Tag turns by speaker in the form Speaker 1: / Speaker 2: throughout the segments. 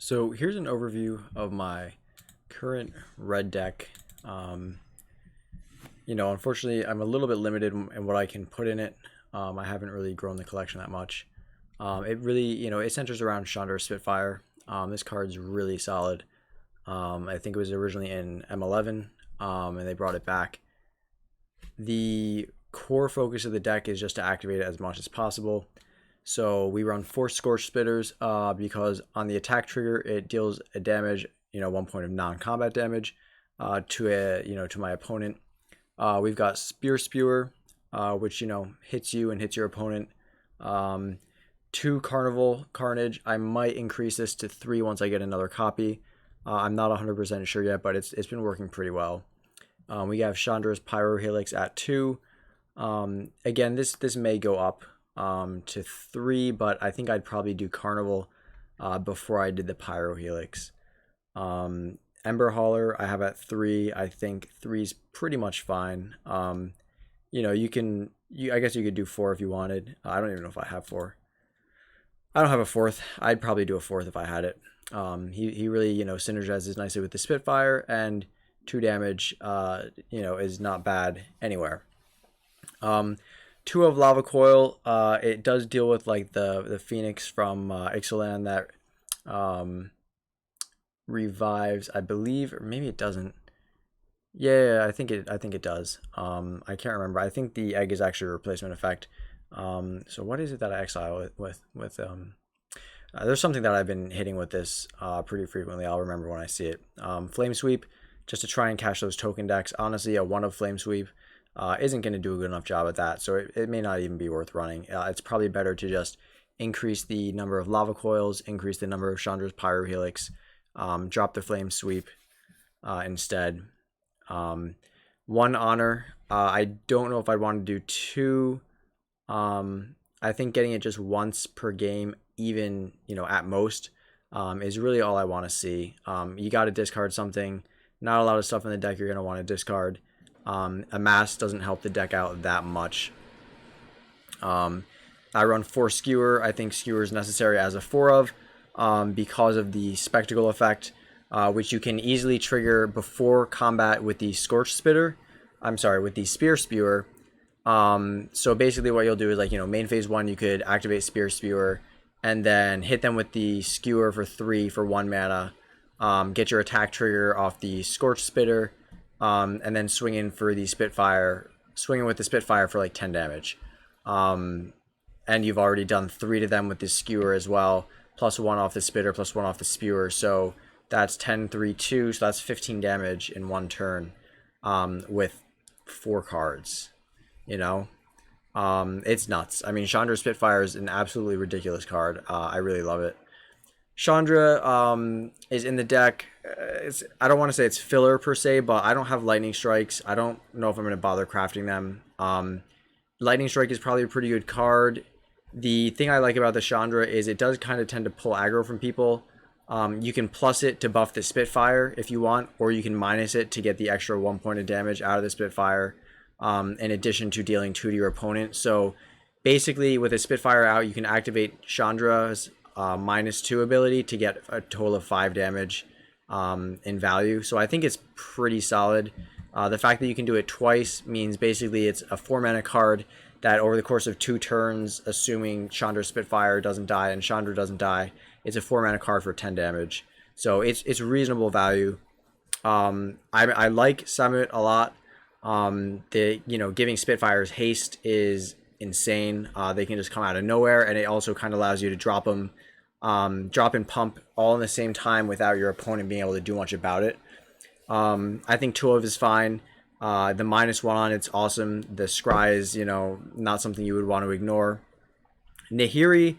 Speaker 1: So here's an overview of my current red deck. Um, Unfortunately, I'm a little bit limited in what I can put in it. I haven't really grown the collection that much. It really, it centers around Chandra Spitfire. This card's really solid. I think it was originally in M11, and they brought it back. The core focus of the deck is just to activate it as much as possible. So we run 4 Scorch Spitters because on the attack trigger it deals a damage, 1 point of non-combat damage to my opponent. We've got Spear Spewer, which hits you and hits your opponent. 2 Carnival Carnage. I might increase this to 3 once I get another copy. I'm not 100% sure yet, but it's been working pretty well. We have Chandra's Pyrohelix at 2. Again, this may go up to 3, but I think I'd probably do Carnival before I did the Pyrohelix. Ember Hauler I have at 3. I think 3 is pretty much fine. I guess you could do 4 if you wanted. I don't even know if I have 4. I don't have a 4th. I'd probably do a 4th if I had it. He really synergizes nicely with the Spitfire, and 2 damage is not bad anywhere. 2 of Lava Coil, it does deal with like the Phoenix from Ixalan that revives, I believe, or maybe it doesn't. Yeah, I think it does. I can't remember. I think the egg is actually a replacement effect. So what is it that I exile with there's something that I've been hitting with this pretty frequently. I'll remember when I see it. Flame Sweep, just to try and catch those token decks. Honestly, a 1 of Flame Sweep isn't going to do a good enough job at that, so it may not even be worth running. It's probably better to just increase the number of Lava Coils, increase the number of Chandra's Pyrohelix, drop the Flame Sweep instead. 1 Honor, I don't know if I'd want to do 2. I think getting it just once per game, even at most, is really all I want to see. You got to discard something. Not a lot of stuff in the deck you're going to want to discard. A mass doesn't help the deck out that much. I run 4 Skewer. I think Skewer is necessary as a 4 of because of the Spectacle effect, which you can easily trigger before combat with the Scorch Spitter. With the Spear Spewer. So basically what you'll do is main phase 1 you could activate Spear Spewer and then hit them with the Skewer for 3 for 1 mana. Get your attack trigger off the Scorch Spitter. And then swing in for the Spitfire, swinging with the Spitfire for like 10 damage. And you've already done 3 to them with the Skewer as well, plus 1 off the Spitter, plus 1 off the Spewer. So that's 10, 3, 2, so that's 15 damage in 1 turn with 4 cards. It's nuts. I mean, Chandra Spitfire is an absolutely ridiculous card. I really love it. Chandra is in the deck. I don't want to say it's filler per se, but I don't have Lightning Strikes. I don't know if I'm going to bother crafting them. Lightning Strike is probably a pretty good card. The thing I like about the Chandra is it does kind of tend to pull aggro from people. You can plus it to buff the Spitfire if you want, or you can minus it to get the extra 1 point of damage out of the Spitfire, in addition to dealing 2 to your opponent. So basically with a Spitfire out, you can activate Chandra's -2 ability to get a total of 5 damage in value. So I think it's pretty solid. The fact that you can do it twice means basically it's a 4 mana card that over the course of 2 turns, assuming Chandra Spitfire doesn't die and Chandra doesn't die, it's a 4 mana card for 10 damage. So it's reasonable value. I like Summit a lot. Giving Spitfires haste is insane. They can just come out of nowhere, and it also kind of allows you to drop them, drop and pump all in the same time without your opponent being able to do much about it. I think 2 of is fine. The -1 on it's awesome. The Scry is not something you would want to ignore. Nahiri,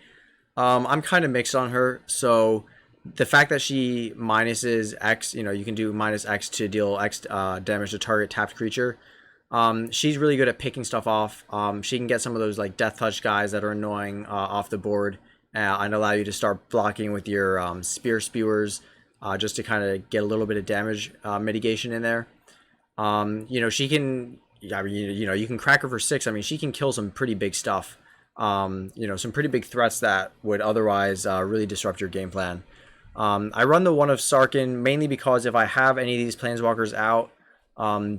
Speaker 1: I'm kind of mixed on her. So the fact that she minuses X, you can do -X to deal X damage to target tapped creature. She's really good at picking stuff off. She can get some of those like Death Touch guys that are annoying off the board and allow you to start blocking with your Spear Spewers just to kind of get a little bit of damage mitigation in there. She can, you can crack her for 6. I mean, she can kill some pretty big stuff. Some pretty big threats that would otherwise really disrupt your game plan. I run the one of Sarkin mainly because if I have any of these Planeswalkers out,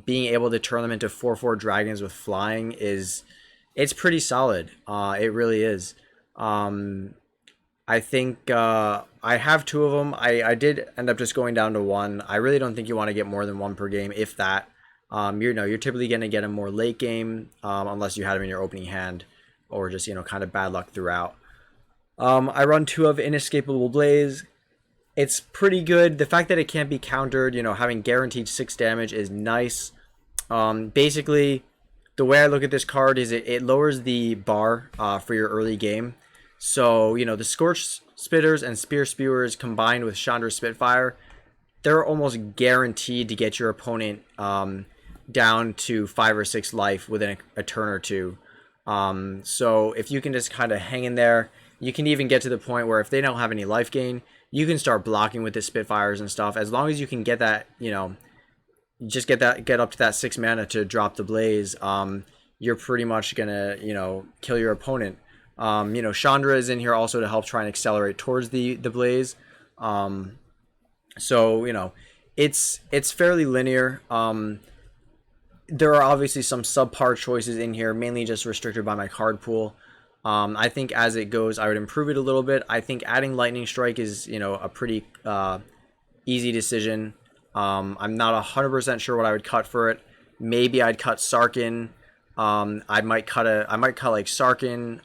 Speaker 1: being able to turn them into 4/4 dragons with flying it's pretty solid. It really is. Um, I think I have two of them. I did end up just going down to one. I really don't think you want to get more than one per game, if that. You're typically going to get them more late game, unless you had them in your opening hand, or just kind of bad luck throughout. I run two of Inescapable Blaze. It's pretty good. The fact that it can't be countered, having guaranteed 6 damage is nice. Basically, the way I look at this card is it lowers the bar for your early game. So, the Scorch Spitters and Spear Spewers combined with Chandra Spitfire, they're almost guaranteed to get your opponent down to 5 or 6 life within a turn or two. So if you can just kind of hang in there, you can even get to the point where if they don't have any life gain, you can start blocking with the Spitfires and stuff. As long as you can get that, just get up to that 6 mana to drop the Blaze, you're pretty much gonna, kill your opponent. Chandra is in here also to help try and accelerate towards the Blaze. So it's fairly linear. There are obviously some subpar choices in here, mainly just restricted by my card pool. I think as it goes, I would improve it a little bit. I think adding Lightning Strike is, a pretty easy decision. I'm not 100% sure what I would cut for it. Maybe I'd cut Sarkin. I might cut like Sarkin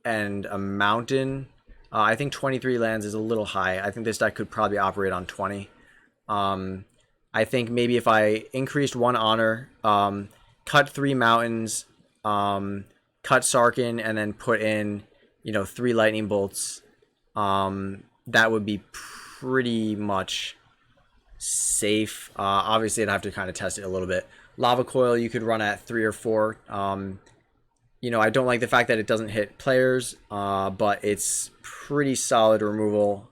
Speaker 1: and a Mountain. I think 23 lands is a little high. I think this deck could probably operate on 20. I think maybe if I increased 1 honor, cut 3 mountains, cut Sarkin, and then put in, 3 lightning bolts, that would be pretty much safe. Obviously, I'd have to kind of test it a little bit. Lava Coil you could run at 3 or 4. I don't like the fact that it doesn't hit players, but it's pretty solid removal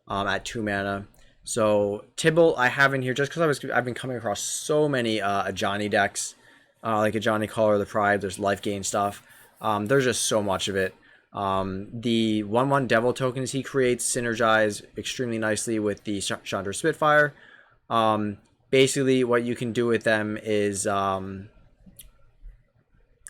Speaker 1: at 2 mana. So Tibalt I have in here just because I've been coming across so many Ajani decks, like Ajani Caller of the Pride. There's life gain stuff. There's just so much of it. The 1/1 Devil tokens he creates synergize extremely nicely with the Chandra Spitfire. Basically, what you can do with them is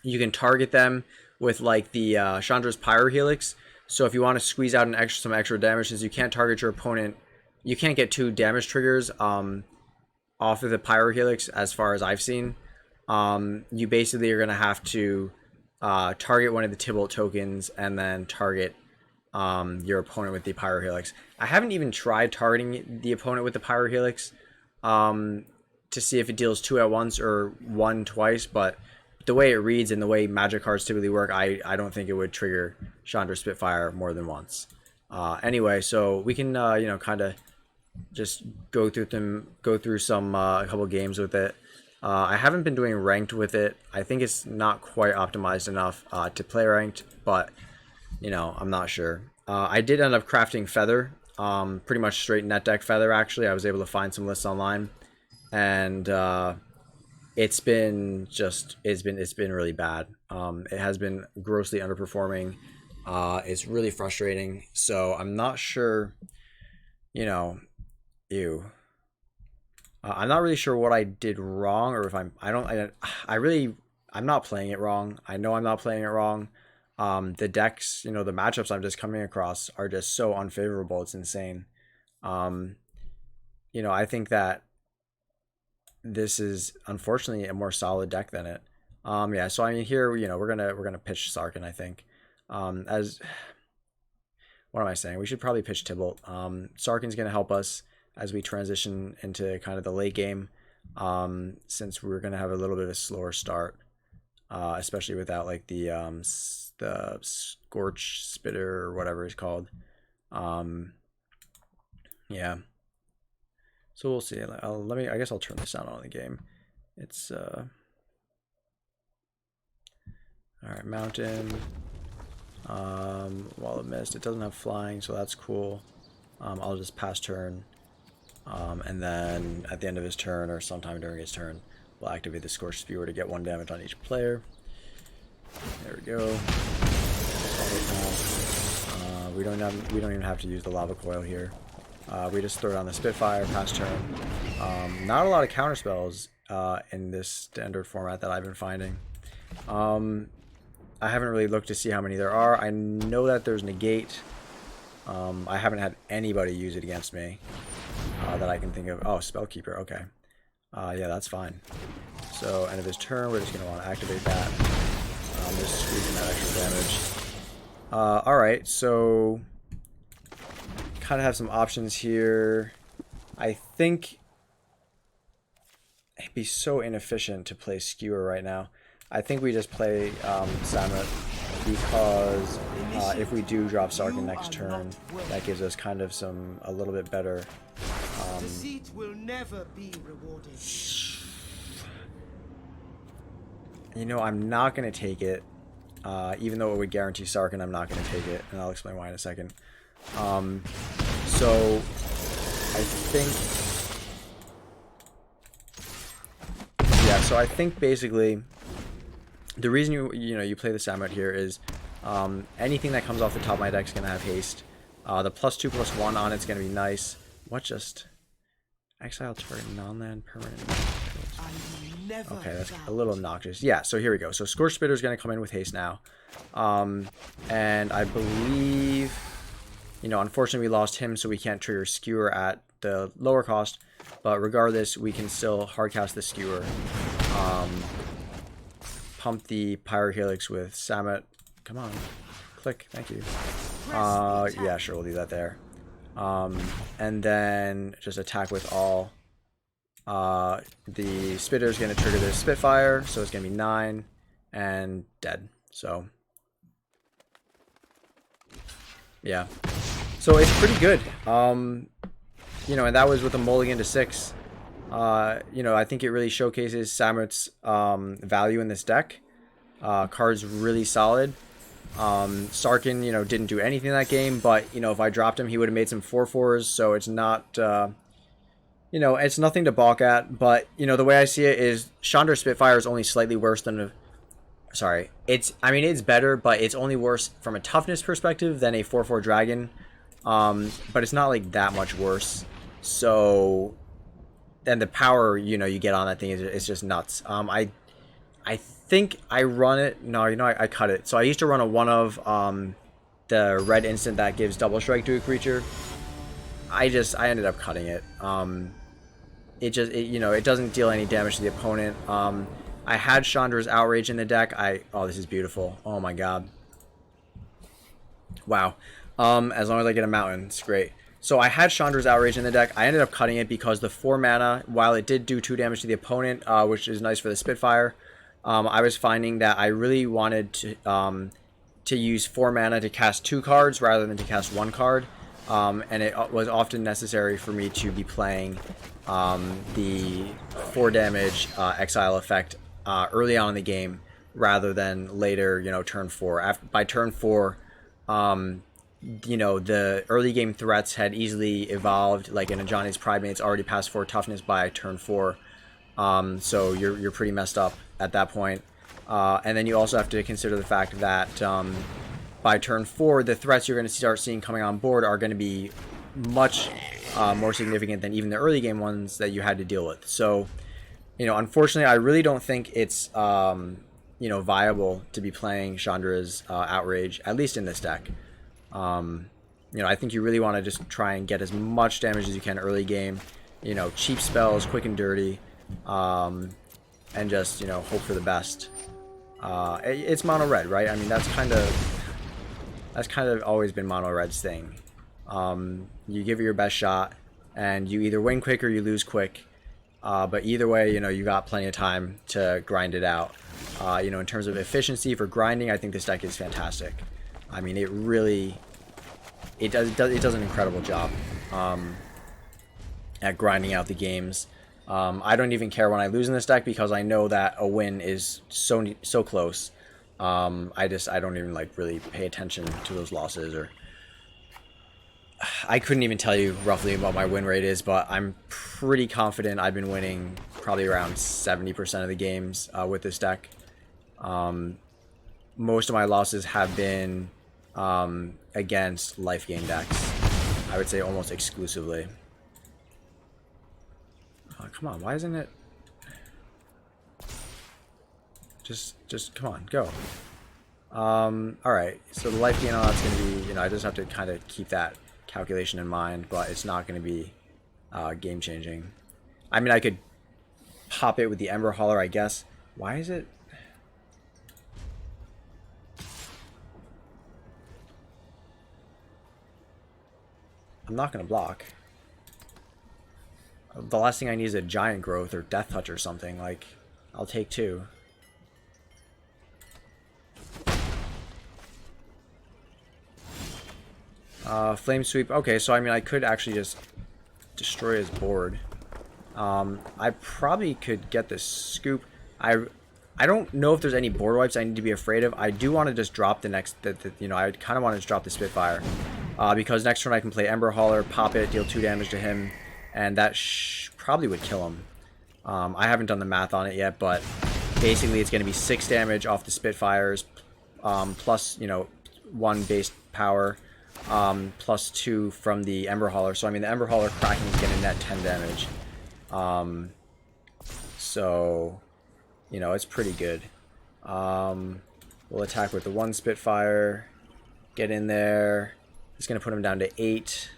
Speaker 1: you can target them with like the Chandra's Pyrohelix. So if you want to squeeze out some extra damage, since you can't target your opponent, you can't get 2 damage triggers off of the Pyrohelix as far as I've seen. You basically are going to have to target one of the Tibalt tokens and then target your opponent with the Pyrohelix. I haven't even tried targeting the opponent with the Pyrohelix to see if it deals 2 at once or 1 twice, but the way it reads and the way magic cards typically work, I don't think it would trigger Chandra Spitfire more than once. Anyway, so we can kind of just go through some a couple games with it. I haven't been doing ranked with it. I think it's not quite optimized enough to play ranked, but I'm not sure. I did end up crafting Feather, pretty much straight net deck Feather. Actually, I was able to find some lists online, and it's been really bad. It has been grossly underperforming. It's really frustrating. So I'm not sure. I'm not really sure what I did wrong, or if I'm not playing it wrong. I know I'm not playing it wrong. The decks, the matchups I'm just coming across are just so unfavorable. It's insane. I think that this is unfortunately a more solid deck than it. Yeah. So I mean, here, we're gonna pitch Sarkin. I think. As what am I saying? We should probably pitch Tibalt. Sarkin's gonna help us as we transition into kind of the late game, since we're gonna have a little bit of a slower start, especially without like the Scorch Spitter or whatever it's called. Yeah. So we'll see. I guess I'll turn this down on the game. It's all right. Mountain. Wall of Mist. It doesn't have flying, so that's cool. I'll just pass turn. And then at the end of his turn or sometime during his turn, we'll activate the Scorched Spewer to get 1 damage on each player. There we go. We don't even have to use the lava coil here. We just throw down the Spitfire, pass turn. Not a lot of counter spells in this standard format that I've been finding. I haven't really looked to see how many there are. I know that there's negate. I haven't had anybody use it against me that I can think of. Oh, Spellkeeper. Okay. Yeah, that's fine. So, end of his turn, we're just going to want to activate that. Just squeezing that extra damage. Alright, so kind of have some options here. I think it'd be so inefficient to play Skewer right now. I think we just play Samet because if we do drop Sarkin next turn, that gives us kind of a little bit better.
Speaker 2: Deceit will never be rewarded.
Speaker 1: You know, I'm not going to take it. Even though it would guarantee Sarkin, I'm not going to take it. And I'll explain why in a second. So, I think... Yeah, so I think basically... The reason you play the Samet here is anything that comes off the top of my deck is going to have haste. The +2/+1 on it's going to be nice. What just... Exile target non-land permanent. Okay, that's a little obnoxious. Yeah, so here we go. So Scorch Spitter is going to come in with haste now. And I believe, unfortunately we lost him, so we can't trigger Skewer at the lower cost. But regardless, we can still hardcast the Skewer. Pump the Pyrohelix with Samet. Come on. Click. Thank you. Yeah, sure, we'll do that there. And then just attack with all. The Spitter is going to trigger the Spitfire, so it's going to be 9 and dead. So, yeah. So it's pretty good. And that was with a mulligan to 6. I think it really showcases Samet's value in this deck. Card's really solid. Sarkin, didn't do anything in that game, but, if I dropped him, he would have made some 4/4s, so it's not, it's nothing to balk at, but, the way I see it is Chandra Spitfire is only slightly worse than sorry, it's better, but it's only worse from a toughness perspective than a 4/4 Dragon, but it's not, like, that much worse, so, and the power, you get on that thing is just nuts. I think I run it. No, I cut it. So I used to run a one of the red instant that gives double strike to a creature. I ended up cutting it. It doesn't deal any damage to the opponent. I had Chandra's Outrage in the deck. Oh, this is beautiful. Oh my god. Wow. As long as I get a mountain, it's great. So I had Chandra's Outrage in the deck. I ended up cutting it because the 4 mana, while it did do 2 damage to the opponent, which is nice for the Spitfire, I was finding that I really wanted to use 4 mana to cast 2 cards rather than to cast 1 card. And it was often necessary for me to be playing the 4 damage exile effect early on in the game rather than later, turn 4. By turn 4, the early game threats had easily evolved. Like in Ajani's Primate's already past 4 toughness by turn 4. So you're pretty messed up at that point. And then you also have to consider the fact that by turn 4, the threats you're going to start seeing coming on board are going to be much more significant than even the early game ones that you had to deal with. So, unfortunately, I really don't think it's viable to be playing Chandra's Outrage, at least in this deck. I think you really want to just try and get as much damage as you can early game. Cheap spells, quick and dirty. And just, hope for the best. It's mono red, right? I mean, that's kind of always been mono red's thing. You give it your best shot, and you either win quick or you lose quick. But either way, you got plenty of time to grind it out. In terms of efficiency for grinding, I think this deck is fantastic. I mean, it does an incredible job at grinding out the games. I don't even care when I lose in this deck because I know that a win is so close. I don't even really pay attention to those losses, or I couldn't even tell you roughly what my win rate is, but I'm pretty confident I've been winning probably around 70% of the games with this deck. Most of my losses have been against life gain decks. I would say almost exclusively. Oh, come on, why isn't it? Just come on, go. Alright, so the life gain on that's going to be, you know, I just have to kind of keep that calculation in mind, but it's not going to be game changing. I mean, I could pop it with the Ember Hauler, I guess. Why is it? I'm not going to block. The last thing I need is a Giant Growth or Death Touch or something. Like, I'll take 2. Flame Sweep. Okay, so I mean, I could actually just destroy his board. I probably could get this scoop. I don't know if there's any board wipes I need to be afraid of. I do want to just drop the next, you know, I kind of want to just drop the Spitfire. Because next turn I can play Ember Hauler, pop it, deal 2 damage to him, and that probably would kill him. I haven't done the math on it yet, but basically it's going to be 6 damage off the Spitfires, plus, you know, 1 base power, plus 2 from the Ember Hauler. So I mean the Ember Hauler cracking is going to net 10 damage. So, you know, it's pretty good. We'll attack with the 1 Spitfire, get in there. It's going to put him down to 8.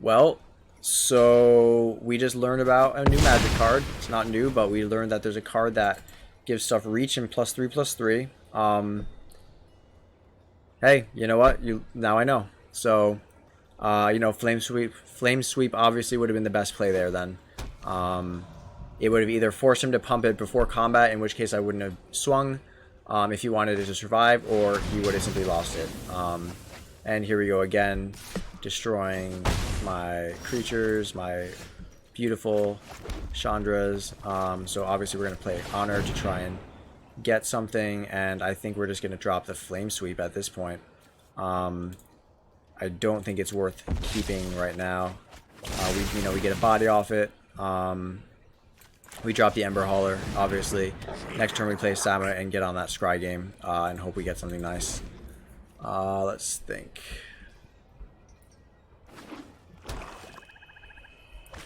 Speaker 1: Well, so we just learned about a new magic card. It's not new, but we learned that there's a card that gives stuff reach and +3/+3. Hey, you know what? Now I know. So, you know, Flame Sweep obviously would have been the best play there then. It would have either forced him to pump it before combat, in which case I wouldn't have swung if he wanted it to survive, or he would have simply lost it. And here we go again, destroying my creatures, my beautiful Chandras. So obviously we're going to play Honor to try and get something, and I think we're just going to drop the Flame Sweep at this point. I don't think it's worth keeping right now. We get a body off it. We drop the Ember Hauler, obviously. Next turn we play Sama and get on that Scry game, and hope we get something nice. Let's think.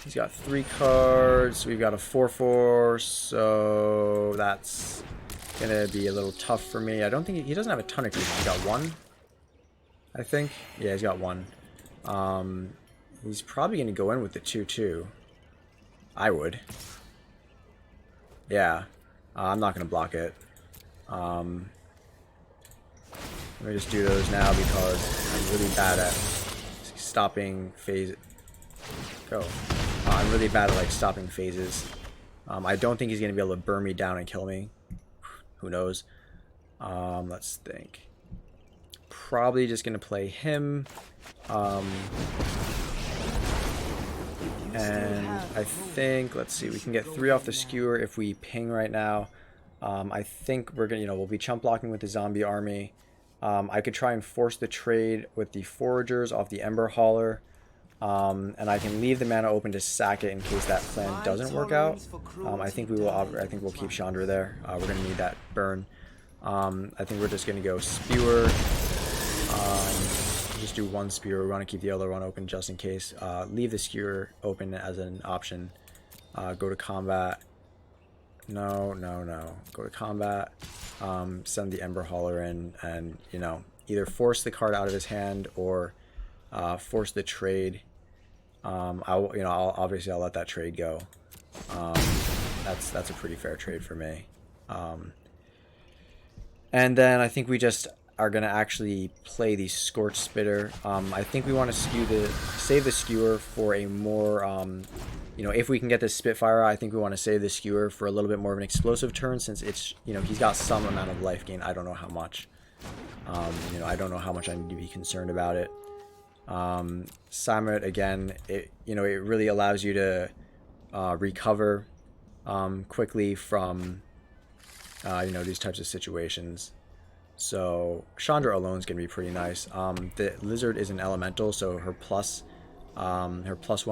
Speaker 1: He's got 3 cards. We've got a 4/4, so that's gonna be a little tough for me. I don't think he doesn't have a ton of creatures. He's got 1, I think. Yeah, he's got 1. He's probably gonna go in with the 2/2. I would. Yeah, I'm not gonna block it. Let me just do those now because I'm really bad at stopping phase. Go. I'm really bad at like stopping phases. I don't think he's gonna be able to burn me down and kill me. Who knows? Let's think. Probably just gonna play him. And I think, let's see, we can get 3 off the Skewer if we ping right now. I think we're gonna, we'll be chump blocking with the zombie army. I could try and force the trade with the Foragers off the Ember Hauler. And I can leave the mana open to sack it in case that plan doesn't work out. I think we'll keep Chandra there. We're gonna need that burn. I think we're just gonna go Spewer. Just do 1 Spewer. We want to keep the other one open just in case. Leave the Skewer open as an option. Go to combat. No. Go to combat. Send the Ember Hauler in, and either force the card out of his hand or force the trade. I'll let that trade go. That's a pretty fair trade for me. And then I think we just are gonna actually play the Scorch Spitter. I think we want to save the Skewer for a more, if we can get this Spitfire, I think we want to save the Skewer for a little bit more of an explosive turn, since it's, he's got some amount of life gain. I don't know how much. I don't know how much I need to be concerned about it. Samut, again, it really allows you to recover quickly from these types of situations. So Chandra alone is going to be pretty nice. The Lizard is an elemental, so her +1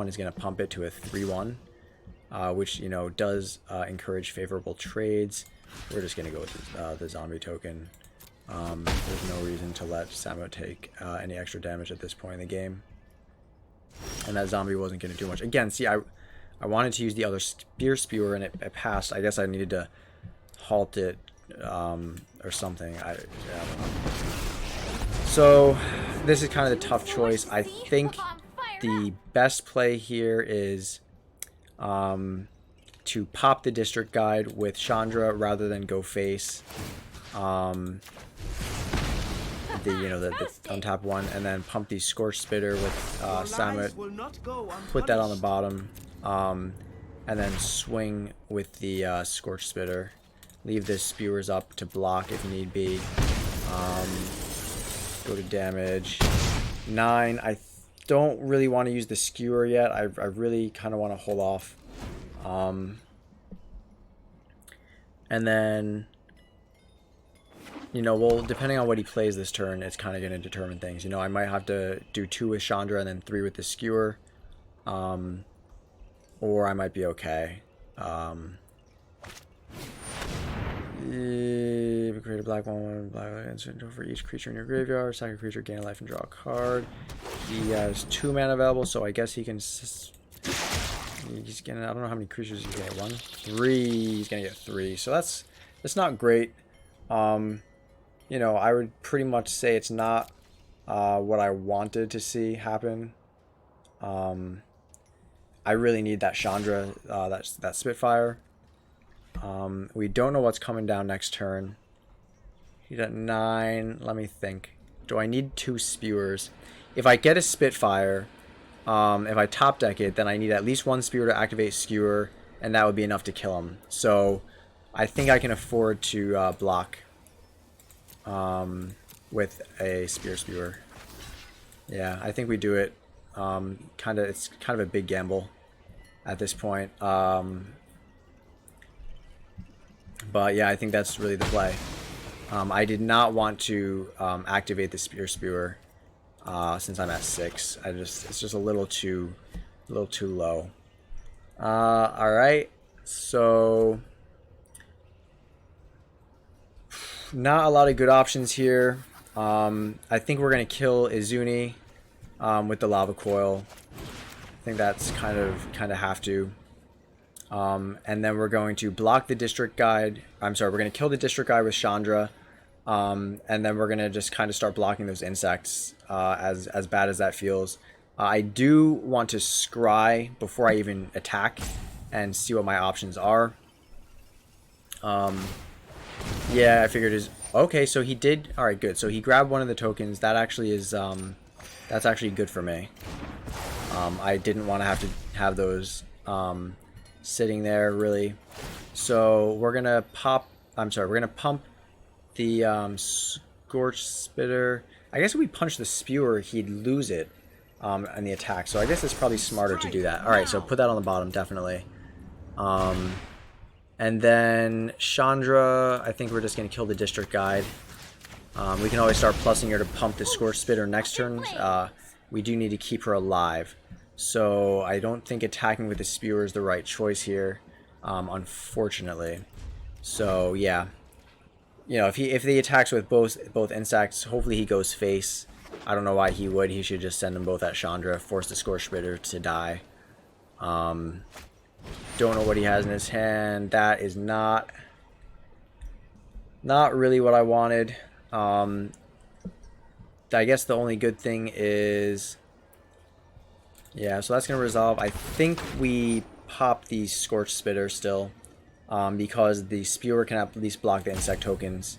Speaker 1: is going to pump it to a 3/1, which does encourage favorable trades. We're just going to go with the zombie token. There's no reason to let Samo take any extra damage at this point in the game. And that zombie wasn't going to do much. Again, see, I wanted to use the other spewer and it passed. I guess I needed to halt it or something. I don't know. So this is kind of the tough choice. I think the best play here is to pop the district guide with Chandra rather than go face the untap one, and then pump the Scorch Spitter with Samut, put that on the bottom, and then swing with the Scorch Spitter. Leave the spewers up to block if need be. Go to damage. 9. I don't really want to use the skewer yet. I really kind of want to hold off. And then, well, depending on what he plays this turn, it's kind of going to determine things. I might have to do 2 with Chandra and then 3 with the skewer. Or I might be okay. Create a black one, black instant for each creature in your graveyard. Sack a creature, gain a life, and draw a card. He has 2 mana available, so I guess he can. He's getting. I don't know how many creatures he's gonna get. 1, 3. He's gonna get 3. So that's not great. I would pretty much say it's not what I wanted to see happen. I really need that Chandra, that Spitfire. We don't know what's coming down next turn. He's at 9. Let me think. Do I need 2 spewers? If I get a Spitfire, if I top deck it, then I need at least 1 spewer to activate Skewer, and that would be enough to kill him. So I think I can afford to block with a Spewer. Yeah, I think we do it. It's kind of a big gamble at this point. But yeah, I think that's really the play. I did not want to activate the Spewer since I'm at 6. It's just a little too low. All right, so not a lot of good options here. I think we're gonna kill Izuni with the Lava Coil. I think that's kind of have to. And then we're going to block the District Guide. I'm sorry, we're going to kill the District Guide with Chandra. And then we're going to just kind of start blocking those insects, as bad as that feels. I do want to scry before I even attack and see what my options are. Yeah, I figured is okay, so he did. All right, good. So he grabbed one of the tokens. That actually is that's actually good for me. I didn't want to have those sitting there really. So we're gonna pop. We're gonna pump the Scorch Spitter. I guess if we punch the Spewer, he'd lose it in the attack. So I guess it's probably smarter to do that. All right, so put that on the bottom definitely. And then Chandra, I think we're just gonna kill the District Guide. We can always start plussing her to pump the Scorch Spitter next turn. We do need to keep her alive. So I don't think attacking with the Spewer is the right choice here, unfortunately. So yeah, if he attacks with both insects, hopefully he goes face. I don't know why he would. He should just send them both at Chandra, force the Scorch Spitter to die. Don't know what he has in his hand. That is not really what I wanted. I guess the only good thing is, yeah, so that's going to resolve. I think we pop the Scorch Spitter still, because the Spewer can at least block the insect tokens.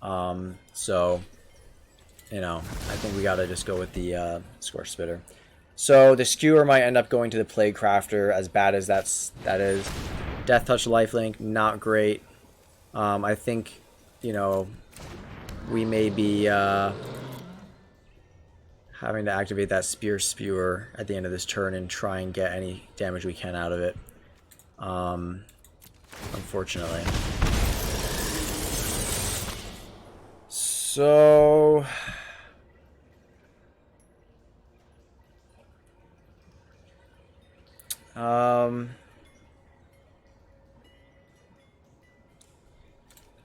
Speaker 1: So, I think we got to just go with the Scorch Spitter. So the Skewer might end up going to the Plague Crafter, as bad as that is. Death Touch Lifelink, not great. I think, we may be having to activate that Spewer at the end of this turn and try and get any damage we can out of it. Unfortunately. So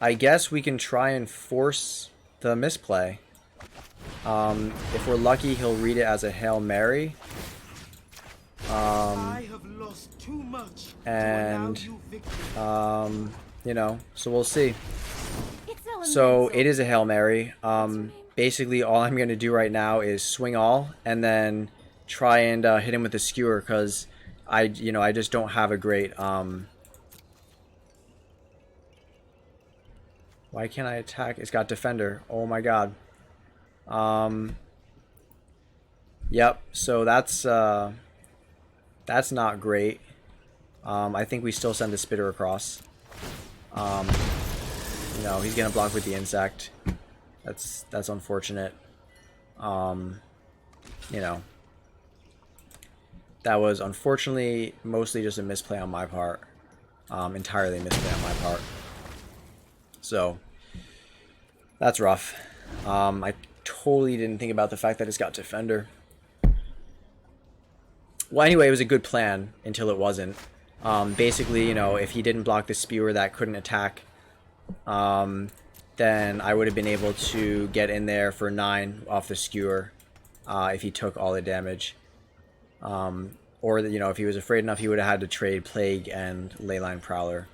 Speaker 1: I guess we can try and force the misplay. If we're lucky, he'll read it as a Hail Mary.
Speaker 2: I have lost too much
Speaker 1: And,
Speaker 2: to allow you victory.
Speaker 1: you know, so we'll see.
Speaker 3: It's
Speaker 1: So
Speaker 3: elemental.
Speaker 1: it is a Hail Mary.
Speaker 3: name?
Speaker 1: Basically, all I'm going to do right now is swing all and then try and hit him with the skewer because I just don't have a great. Why can't I attack? It's got defender. Oh my god. Yep. So that's not great. I think we still send the spitter across. He's gonna block with the insect. That's unfortunate. That was unfortunately mostly just a misplay on my part. Entirely misplay on my part. So that's rough. I totally didn't think about the fact that it's got defender. Well, anyway, it was a good plan until it wasn't. Basically, if he didn't block the spewer that couldn't attack, then I would have been able to get in there for 9 off the skewer if he took all the damage. Or, if he was afraid enough, he would have had to trade Plague and Leyline Prowler.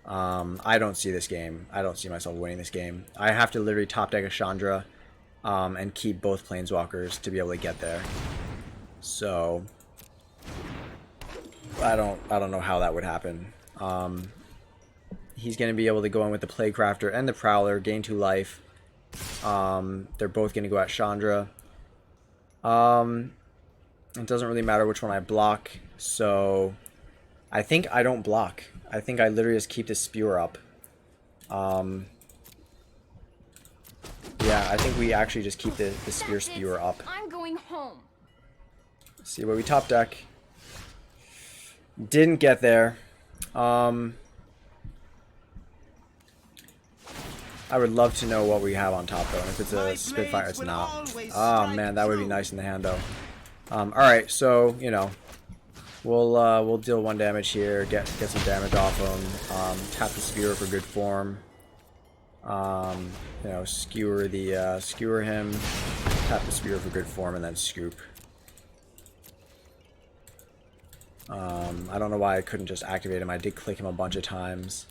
Speaker 1: I don't see this game. I don't see myself winning this game. I have to literally top deck a Chandra and keep both Planeswalkers to be able to get there. So I don't know how that would happen. He's going to be able to go in with the Plaguecrafter and the Prowler, gain 2 life. They're both going to go at Chandra. It doesn't really matter which one I block, so I think I don't block. I think I literally just keep this spewer up. Yeah, I think we actually just keep the spewer up.
Speaker 3: I'm going home.
Speaker 1: See what we top deck. Didn't get there. I would love to know what we have on top though. If it's a Spitfire, it's not. Oh man, that would be nice in the hand though. Alright, so, we'll deal 1 damage here, get some damage off him, tap the spear for good form. Skewer him, tap the spear for good form, and then scoop. I don't know why I couldn't just activate him. I did click him a bunch of times.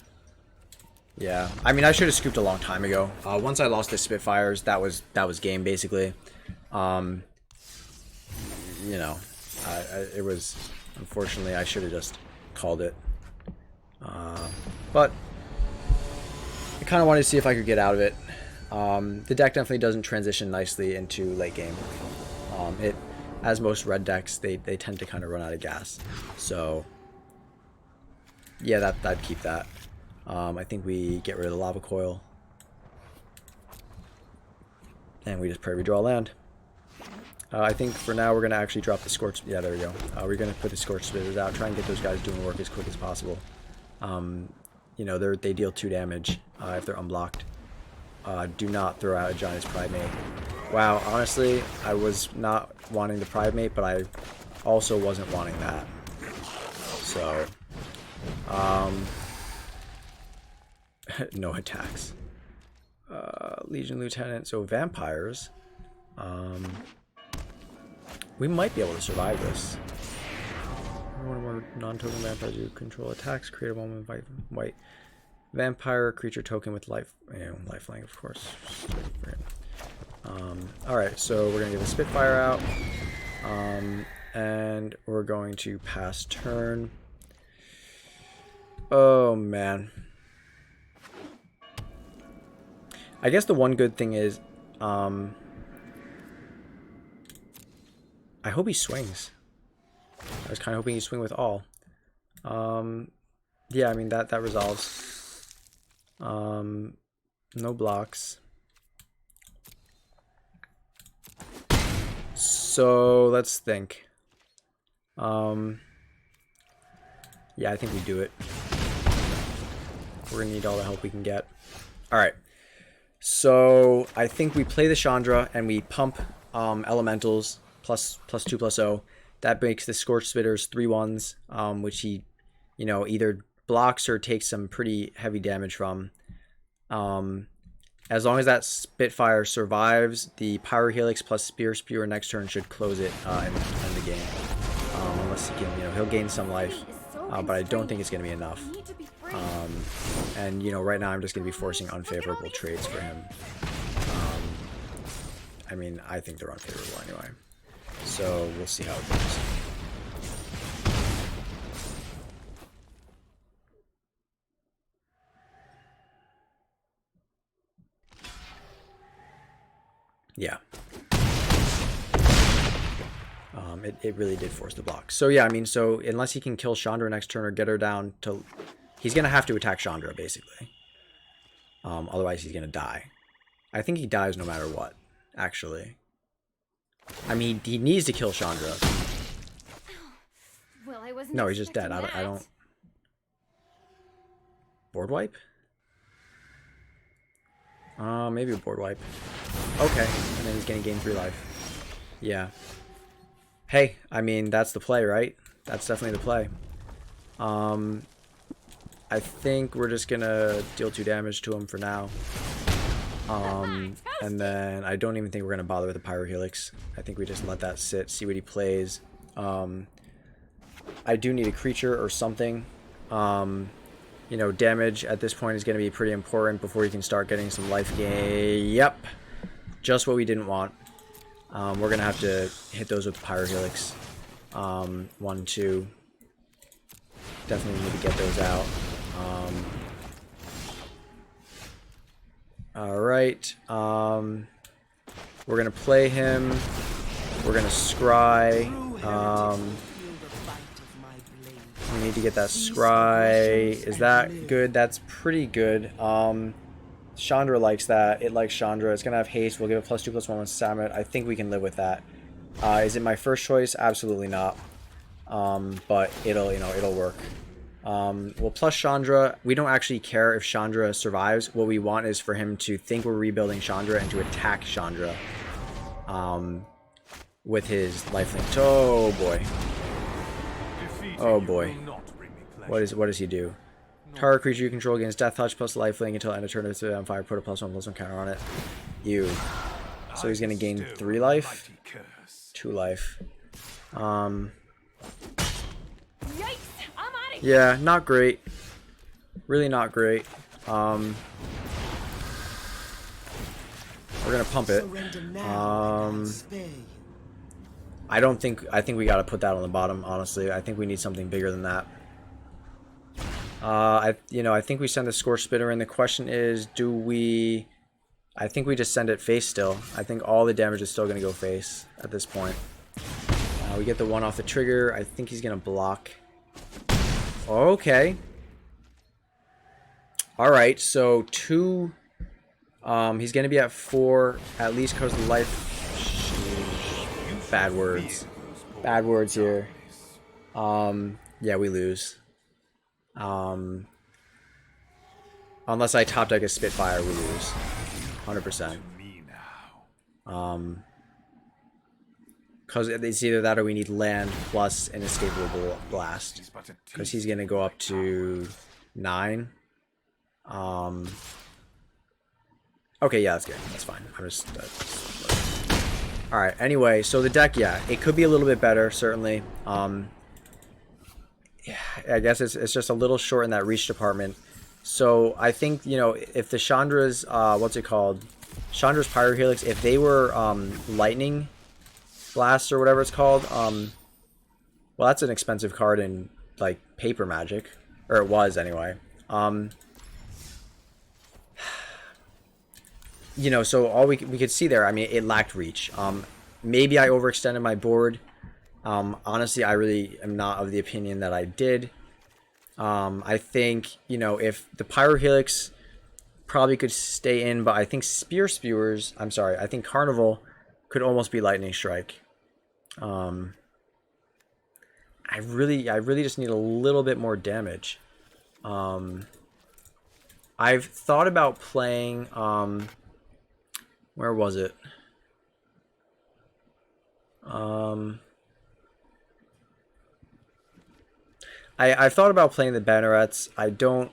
Speaker 1: Yeah, I mean, I should have scooped a long time ago. Once I lost the Spitfires, that was game basically. It was, unfortunately, I should have just called it. But I kind of wanted to see if I could get out of it. The deck definitely doesn't transition nicely into late game. As most red decks, they tend to kind of run out of gas. So yeah, I'd keep that. I think we get rid of the Lava Coil. And we just pray we draw land. I think for now we're going to actually drop the Scorch... Yeah, there we go. We're going to put the Scorch Spitters out, try and get those guys doing work as quick as possible. They deal 2 damage if they're unblocked. Do not throw out a Giant's Primate. Wow, honestly, I was not wanting the Primate, but I also wasn't wanting that. So, no attacks. Legion Lieutenant, so vampires. We might be able to survive this. One or more non-token vampires you control attacks. Create a one with white vampire creature token with lifelink, of course. Alright, so we're gonna get the Spitfire out. And we're going to pass turn. Oh man. I guess the one good thing is I hope he swings. I was kind of hoping he'd swing with all. Yeah, I mean, that resolves. No blocks. So, let's think. Yeah, I think we do it. We're gonna need all the help we can get. Alright. So, I think we play the Chandra and we pump elementals. +2/+0. That makes the Scorch Spitters 3/1s, which he, either blocks or takes some pretty heavy damage from. As long as that Spitfire survives, the Pyro Helix plus Spear Spewer next turn should close it and end the game. Unless he can, he'll gain some life, but I don't think it's going to be enough. And right now I'm just going to be forcing unfavorable trades for him. I mean, I think they're unfavorable anyway. So we'll see how it goes. Yeah. It really did force the block. So yeah, I mean, so unless he can kill Chandra next turn or get her down to... He's going to have to attack Chandra, basically. Otherwise, he's going to die. I think he dies no matter what, actually. I mean, he needs to kill Chandra.
Speaker 3: Well, I wasn't
Speaker 1: No, he's just dead.
Speaker 3: expecting
Speaker 1: I don't... Board wipe? Maybe a board wipe. Okay, and then he's going to gain 3 life. Yeah. Hey, I mean, that's the play, right? That's definitely the play. I think we're just gonna deal 2 damage to him for now. And then I don't even think we're gonna bother with the Pyro Helix. I think we just let that sit, see what he plays. I do need a creature or something. Damage at this point is gonna be pretty important before he can start getting some life gain. Yep, just what we didn't want. We're gonna have to hit those with the Pyro Helix. 1, 2. Definitely need to get those out. Alright. We're gonna play him. We're gonna scry. We need to get that scry. Is that good? That's pretty good. Chandra likes that. It likes Chandra. It's gonna have haste. We'll give it +2/+1 with Samet. I think we can live with that. Is it my first choice? Absolutely not. But it'll work. We'll plus Chandra. We don't actually care if Chandra survives. What we want is for him to think we're rebuilding Chandra and to attack Chandra. With his lifelink. Oh boy. Oh boy. What does he do? Target creature you control gains Death Touch plus lifelink until end of turn. If it's on fire, put a +1/+1 counter on it. So he's gonna gain 3 life, 2 life. Yeah, not great. Really not great. We're gonna pump it. I think we gotta put that on the bottom, honestly. I think we need something bigger than that. I think we send the Scorch Spitter in. The question is, do we... I think we just send it face still. I think all the damage is still gonna go face at this point. We get the 1 off the trigger. I think he's gonna block. Okay. Alright, so 2... he's gonna be at 4, at least because of the life... Bad words. Bad words here. Yeah, we lose. Unless I top deck a Spitfire, we lose. 100%. Because it's either that or we need land plus an escapable blast. Because he's going to go up to 9. Okay, yeah, that's good. That's fine. I'm just... Alright, anyway, so the deck, yeah, it could be a little bit better, certainly. Yeah, I guess it's just a little short in that reach department. So I think, if the Chandra's, what's it called? Chandra's Pyro Helix, if they were Lightning Blast or whatever it's called, well, that's an expensive card in, like, Paper Magic. Or it was, anyway. So all we could see there, I mean, it lacked reach. Maybe I overextended my board. Honestly, I really am not of the opinion that I did. I think, if the Pyro Helix probably could stay in, but I think I think Carnival could almost be Lightning Strike. I really just need a little bit more damage. I've thought about playing, where was it? I've thought about playing the Bannerets. I don't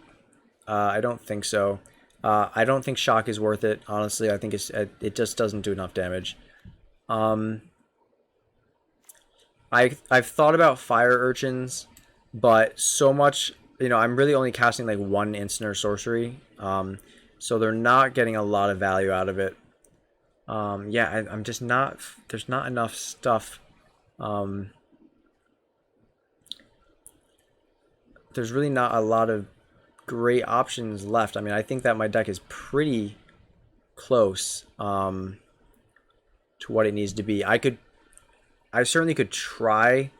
Speaker 1: think so. I don't think shock is worth it. Honestly, I think it just doesn't do enough damage. I've thought about fire urchins, but so much, I'm really only casting like one instant or sorcery, so they're not getting a lot of value out of it. Yeah, I'm just not. There's not enough stuff. There's really not a lot of great options left. I mean, I think that my deck is pretty close to what it needs to be. I certainly could try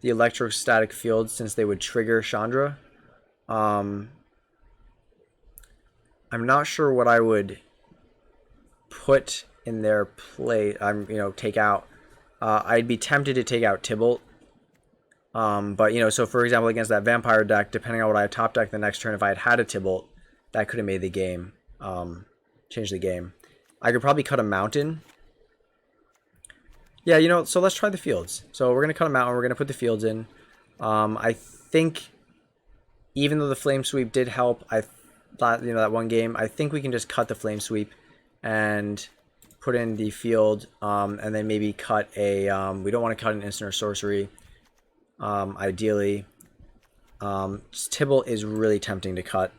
Speaker 1: the electrostatic field since they would trigger Chandra. I'm not sure what I would put in their play. Take out. I'd be tempted to take out Tybalt. But so for example, against that vampire deck, depending on what I top deck the next turn, if I had a Tybalt, that could have made the game, changed the game. I could probably cut a mountain. Yeah, so let's try the fields. So we're gonna cut a mountain. We're gonna put the fields in. I think even though the flame sweep did help, I thought that one game, I think we can just cut the flame sweep and put in the field, and then maybe cut a. We don't want to cut an instant or sorcery. Ideally, Tybalt is really tempting to cut.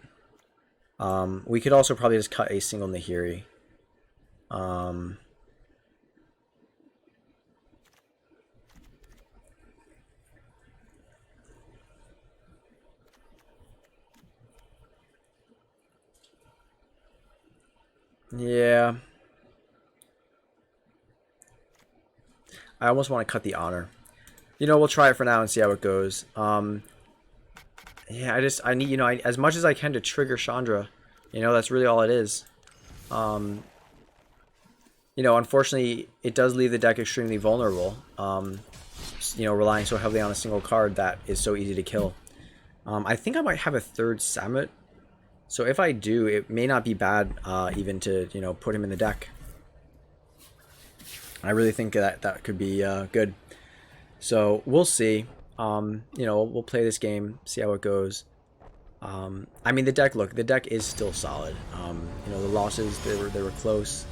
Speaker 1: We could also probably just cut a single Nahiri. Yeah. I almost want to cut the honor. We'll try it for now and see how it goes. Yeah, I need, as much as I can to trigger Chandra. That's really all it is. Unfortunately, it does leave the deck extremely vulnerable. Relying so heavily on a single card that is so easy to kill. I think I might have a third Samet. So if I do, it may not be bad even to, put him in the deck. I really think that could be good. So we'll see. We'll play this game, see how it goes. I mean, the deck is still solid. The losses, they were close.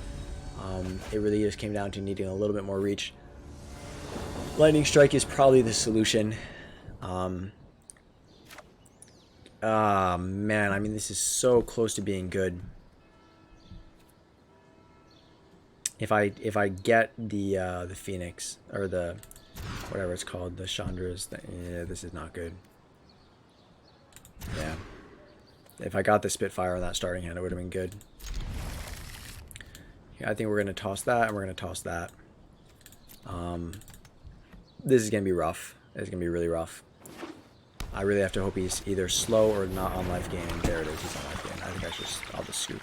Speaker 1: It really just came down to needing a little bit more reach. Lightning Strike is probably the solution. Man, I mean, this is so close to being good. If I get the Phoenix or the whatever it's called, the Chandra's, yeah, this is not good. Yeah, if I got the Spitfire on that starting hand, it would have been good. Yeah, I think we're gonna toss that, and we're gonna toss that. This is gonna be rough. It's gonna be really rough. I really have to hope he's either slow or not on life gain. There it is, he's on life gain. I think I'll just scoop.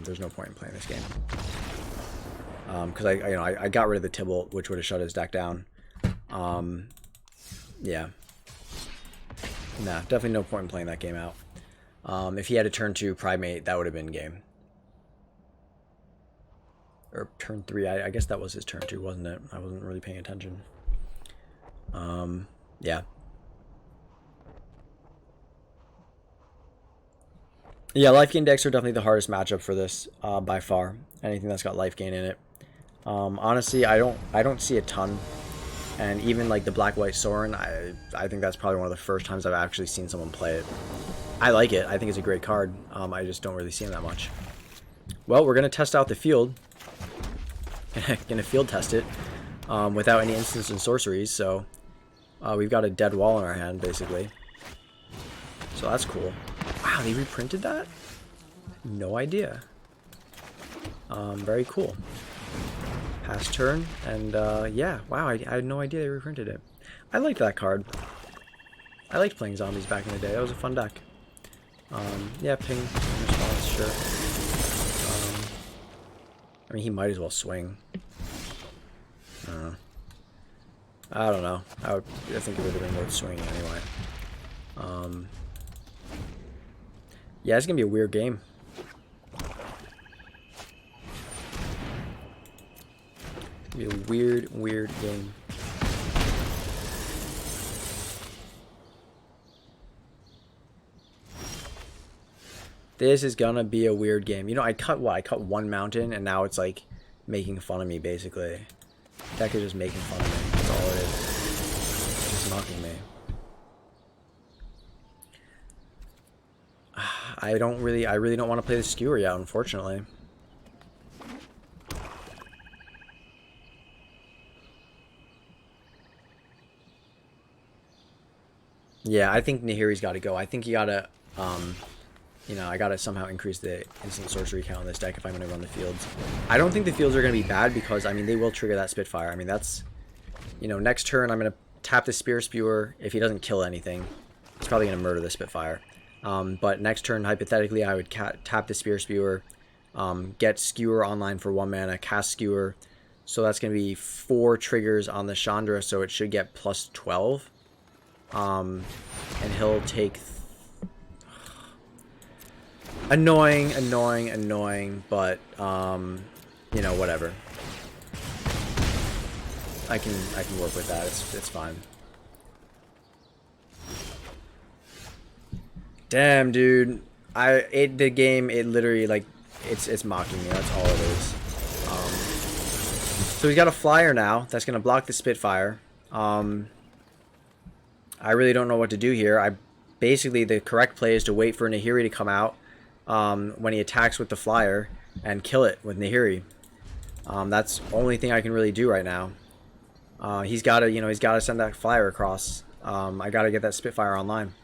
Speaker 1: There's no point in playing this game. Because I got rid of the Tybalt, which would have shut his deck down. Yeah. Nah, definitely no point in playing that game out. If he had a turn 2 Primate, that would have been game. Or turn 3, I guess that was his turn 2, wasn't it? I wasn't really paying attention. Yeah. Yeah, life gain decks are definitely the hardest matchup for this, by far. Anything that's got life gain in it. Honestly, I don't see a ton, and even like the Black-White Sorin, I think that's probably one of the first times I've actually seen someone play it. I like it. I think it's a great card. I just don't really see him that much. Well, we're gonna test out the field. Gonna field test it without any instants and sorceries. So we've got a dead wall in our hand, basically. So that's cool. Wow, they reprinted that? No idea. Very cool. Pass turn, and yeah, wow, I had no idea they reprinted it. I liked that card. I liked playing zombies back in the day. That was a fun deck. Yeah, ping response, sure. I mean, he might as well swing. I don't know. I think it would have been worth swinging anyway. Yeah, it's gonna be a weird game. It's gonna be a weird game. This is gonna be a weird game. You know, I cut what? I cut one mountain, and now it's like making fun of me, basically. Deck is just making fun of me. That's all it is. It's just mocking me. I really don't want to play the skewer yet, unfortunately. Yeah, I think Nahiri's got to go. I think you gotta, you know, I gotta somehow increase the instant sorcery count in this deck if I'm gonna run the fields. I don't think the fields are gonna be bad because, I mean, they will trigger that Spitfire. I mean, that's, you know, next turn I'm gonna tap the Spear Spewer. If he doesn't kill anything, he's probably gonna murder the Spitfire. But next turn, hypothetically, I would tap the Spear Spewer, get Skewer online for 1 mana, cast Skewer. So that's gonna be 4 triggers on the Chandra, so it should get plus 12. And he'll take annoying, but you know, whatever. I can work with that. It's fine. Damn, dude. The game, it literally, like, it's mocking me. That's all it is. So we got a flyer now that's gonna block the Spitfire. I really don't know what to do here. Basically, the correct play is to wait for Nahiri to come out when he attacks with the flyer and kill it with Nahiri. That's the only thing I can really do right now. He's got to send that flyer across. I got to get that Spitfire online.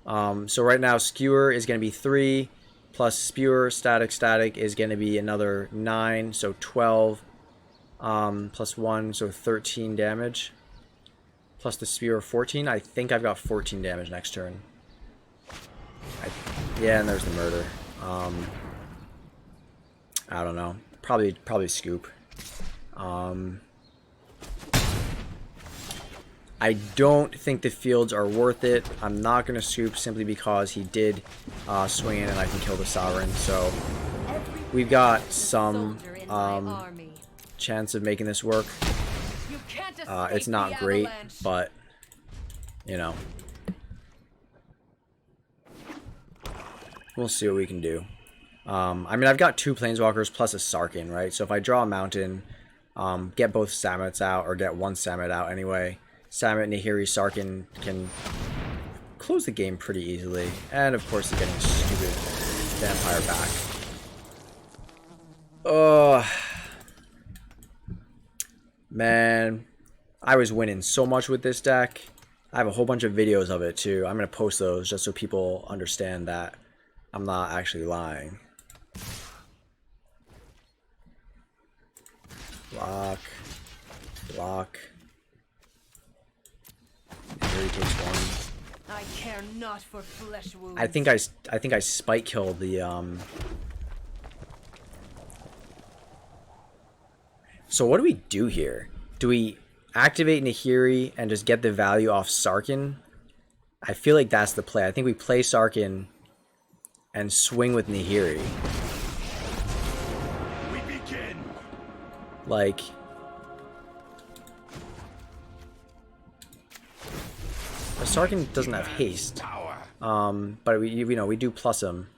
Speaker 1: So right now, Skewer is going to be 3 plus Spewer static is going to be another 9, so 12 plus 1, so 13 damage. Plus the Spear 14. I think I've got 14 damage next turn. Yeah, and there's the murder. I don't know. Probably scoop. I don't think the fields are worth it. I'm not going to scoop simply because he did swing in and I can kill the Sovereign. So we've got some chance of making this work. It's not great, but, you know, we'll see what we can do. I mean, I've got 2 Planeswalkers plus a Sarkin, right? So if I draw a mountain, get both Sammets out, or get 1 Sammet out anyway, Sammet, Nahiri, Sarkin can close the game pretty easily. And, of course, getting stupid Vampire back. Oh, man. I was winning so much with this deck. I have a whole bunch of videos of it too. I'm going to post those just so people understand that I'm not actually lying. Block. Block. Here he takes 1.
Speaker 3: I care not for flesh wounds.
Speaker 1: I think I spike killed the So what do we do here? Do we activate Nahiri and just get the value off Sarkin? I feel like that's the play. I think we play Sarkin and swing with Nahiri.
Speaker 4: We begin.
Speaker 1: Like, Sarkin doesn't have haste. But we do plus him.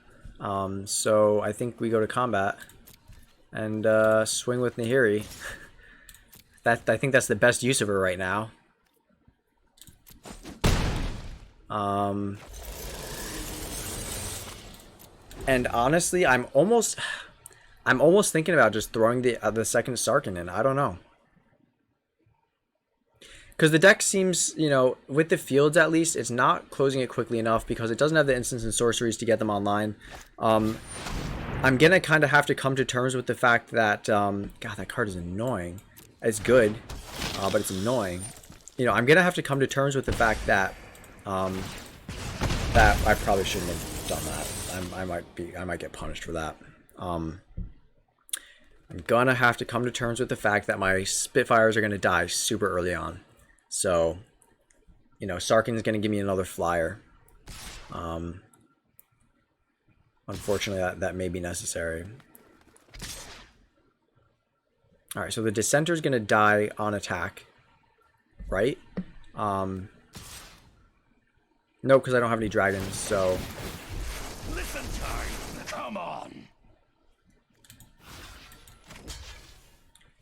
Speaker 1: So I think we go to combat and swing with Nahiri. I think that's the best use of her right now. And honestly, I'm almost thinking about just throwing the second Sarkin in. I don't know. Because the deck seems, you know, with the fields at least, it's not closing it quickly enough because it doesn't have the instants and sorceries to get them online. I'm going to kind of have to come to terms with the fact that, God, that card is annoying. It's good, but it's annoying. You know, I'm going to have to come to terms with the fact that, that I probably shouldn't have done that. I might get punished for that. I'm going to have to come to terms with the fact that my Spitfires are going to die super early on. So, you know, Sarkin is going to give me another flyer. Unfortunately, that may be necessary. Alright, so the Dissenter is going to die on attack. Right? No, because I don't have any dragons, so...
Speaker 4: Listen time.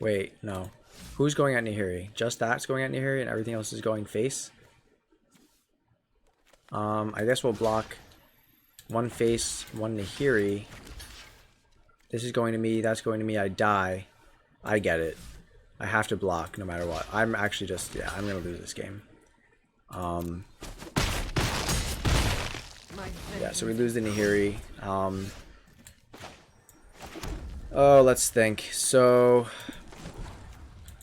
Speaker 1: Wait, no. Who's going at Nahiri? Just that's going at Nahiri and everything else is going face? I guess we'll block one face, one Nahiri. This is going to me, that's going to me, I die. I get it. I have to block no matter what. I'm actually just, yeah, I'm going to lose this game. Yeah, so we lose the Nahiri. Oh, let's think. So,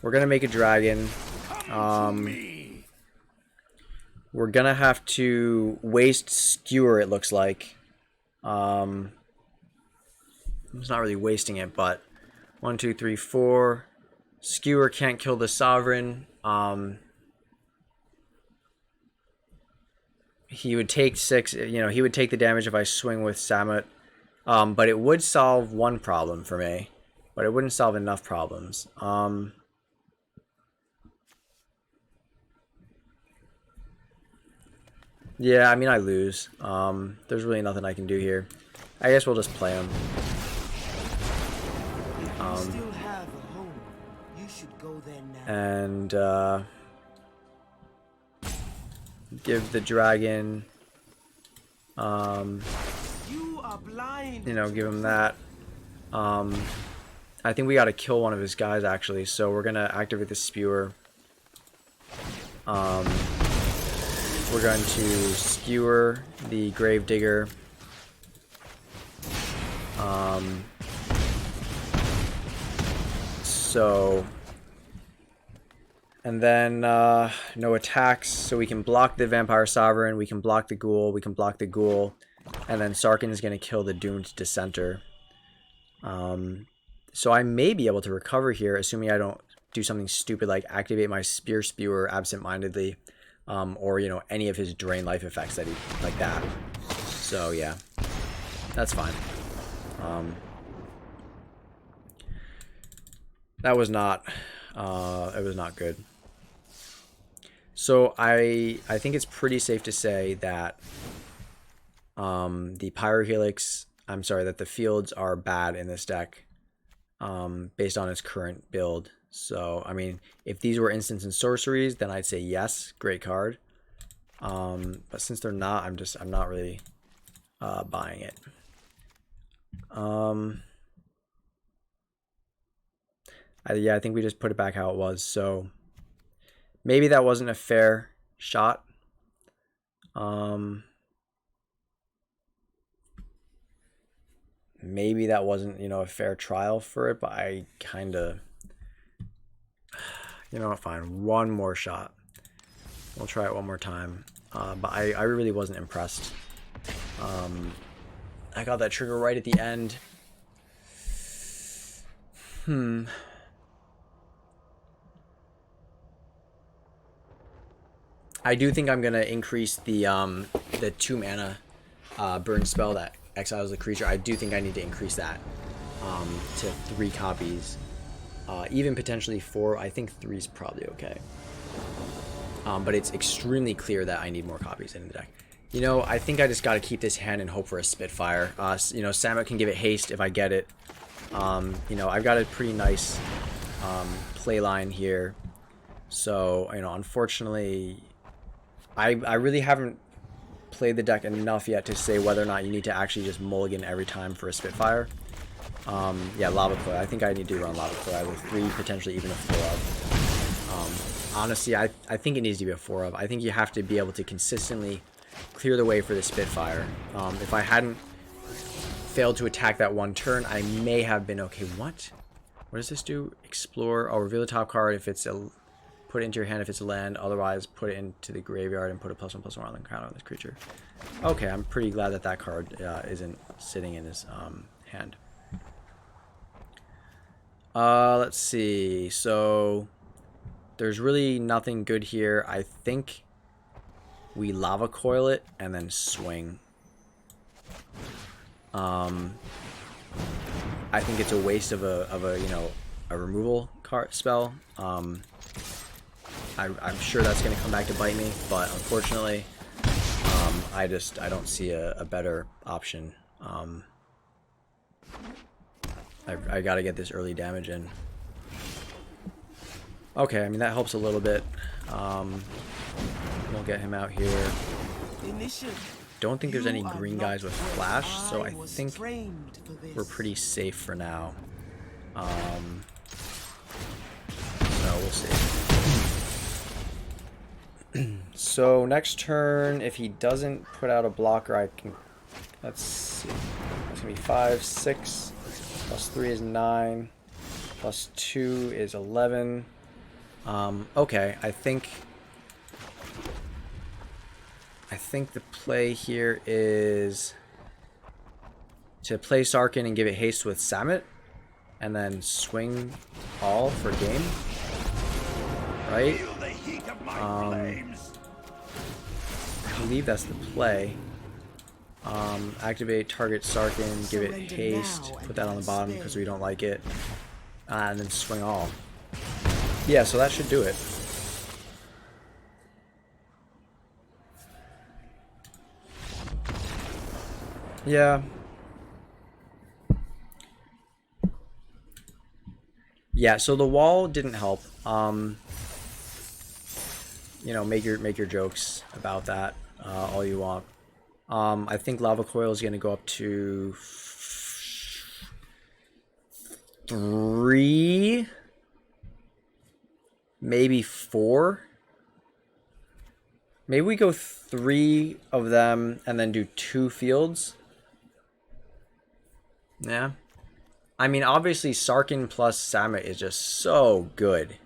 Speaker 1: we're going to make a dragon. We're going to have to waste Skewer, it looks like. It's not really wasting it, but 1, 2, 3, 4. Skewer can't kill the Sovereign. He would take 6. You know, he would take the damage if I swing with Samut. But it would solve one problem for me, but it wouldn't solve enough problems. Yeah, I mean, I lose. There's really nothing I can do here. I guess we'll just play him.
Speaker 2: You still have a home. You should go there now.
Speaker 1: And give the dragon,
Speaker 2: You are blind.
Speaker 1: you know, give him that. I think we got to kill one of his guys actually, so we're gonna activate the Spewer. We're going to Skewer the Gravedigger. So, and then no attacks, so we can block the Vampire Sovereign, we can block the Ghoul, we can block the Ghoul, and then Sarkhan is going to kill the Doomed Dissenter. So I may be able to recover here, assuming I don't do something stupid like activate my Spewer absent-mindedly, or, you know, any of his drain life effects that he, like that. So yeah, that's fine. That was not, it was not good. So I think it's pretty safe to say that the Pyrohelix, I'm sorry, that the fields are bad in this deck, based on its current build. So, I mean, if these were instants and sorceries, then I'd say yes, great card. But since they're not, I'm not really buying it. Yeah, I think we just put it back how it was. So maybe that wasn't a fair shot. Maybe that wasn't, you know, a fair trial for it, but I kind of, you know what, fine. One more shot. We'll try it one more time. But I really wasn't impressed. I got that trigger right at the end. I do think I'm gonna increase the 2 mana burn spell that exiles the creature. I do think I need to increase that to 3 copies, even potentially 4. I think 3 is probably okay. But it's extremely clear that I need more copies in the deck. You know, I think I just got to keep this hand and hope for a Spitfire. You know, Samut can give it haste if I get it. You know, I've got a pretty nice play line here. So, you know, unfortunately, I really haven't played the deck enough yet to say whether or not you need to actually just mulligan every time for a Spitfire. Yeah, Lava Coil. I think I need to run Lava Coil with 3, potentially even a 4 of. Honestly, I think it needs to be a 4 of. I think you have to be able to consistently clear the way for the Spitfire. If I hadn't failed to attack that one turn, I may have been okay. What does this do? Explore. Oh, reveal the top card if it's a... Put it into your hand if it's a land. Otherwise, put it into the graveyard and put a +1/+1 on the counter on this creature. Okay, I'm pretty glad that that card isn't sitting in his hand. Let's see. So there's really nothing good here. I think we Lava Coil it and then swing. I think it's a waste of a you know, a removal card spell. I'm sure that's going to come back to bite me, but unfortunately, I don't see a better option. I got to get this early damage in. Okay, I mean, that helps a little bit. We'll get him out here. Don't think there's any green guys with flash, so I think we're pretty safe for now. So we'll see. So next turn, if he doesn't put out a blocker, I can... Let's see. It's going to be 5, 6. Plus 3 is 9. Plus 2 is 11. Okay, I think the play here is to play Sarkin and give it haste with Samet, and then swing all for game, right? I believe that's the play. Activate target Sarkin, give it haste, put that on the bottom because we don't like it, and then swing all. Yeah, so that should do it. Yeah. Yeah, so the wall didn't help. You know, make your jokes about that all you want. I think Lava Coil is going to go up to 3, maybe 4. Maybe we go 3 of them and then do 2 fields. Yeah. I mean, obviously, Sarkin plus Samet is just so good.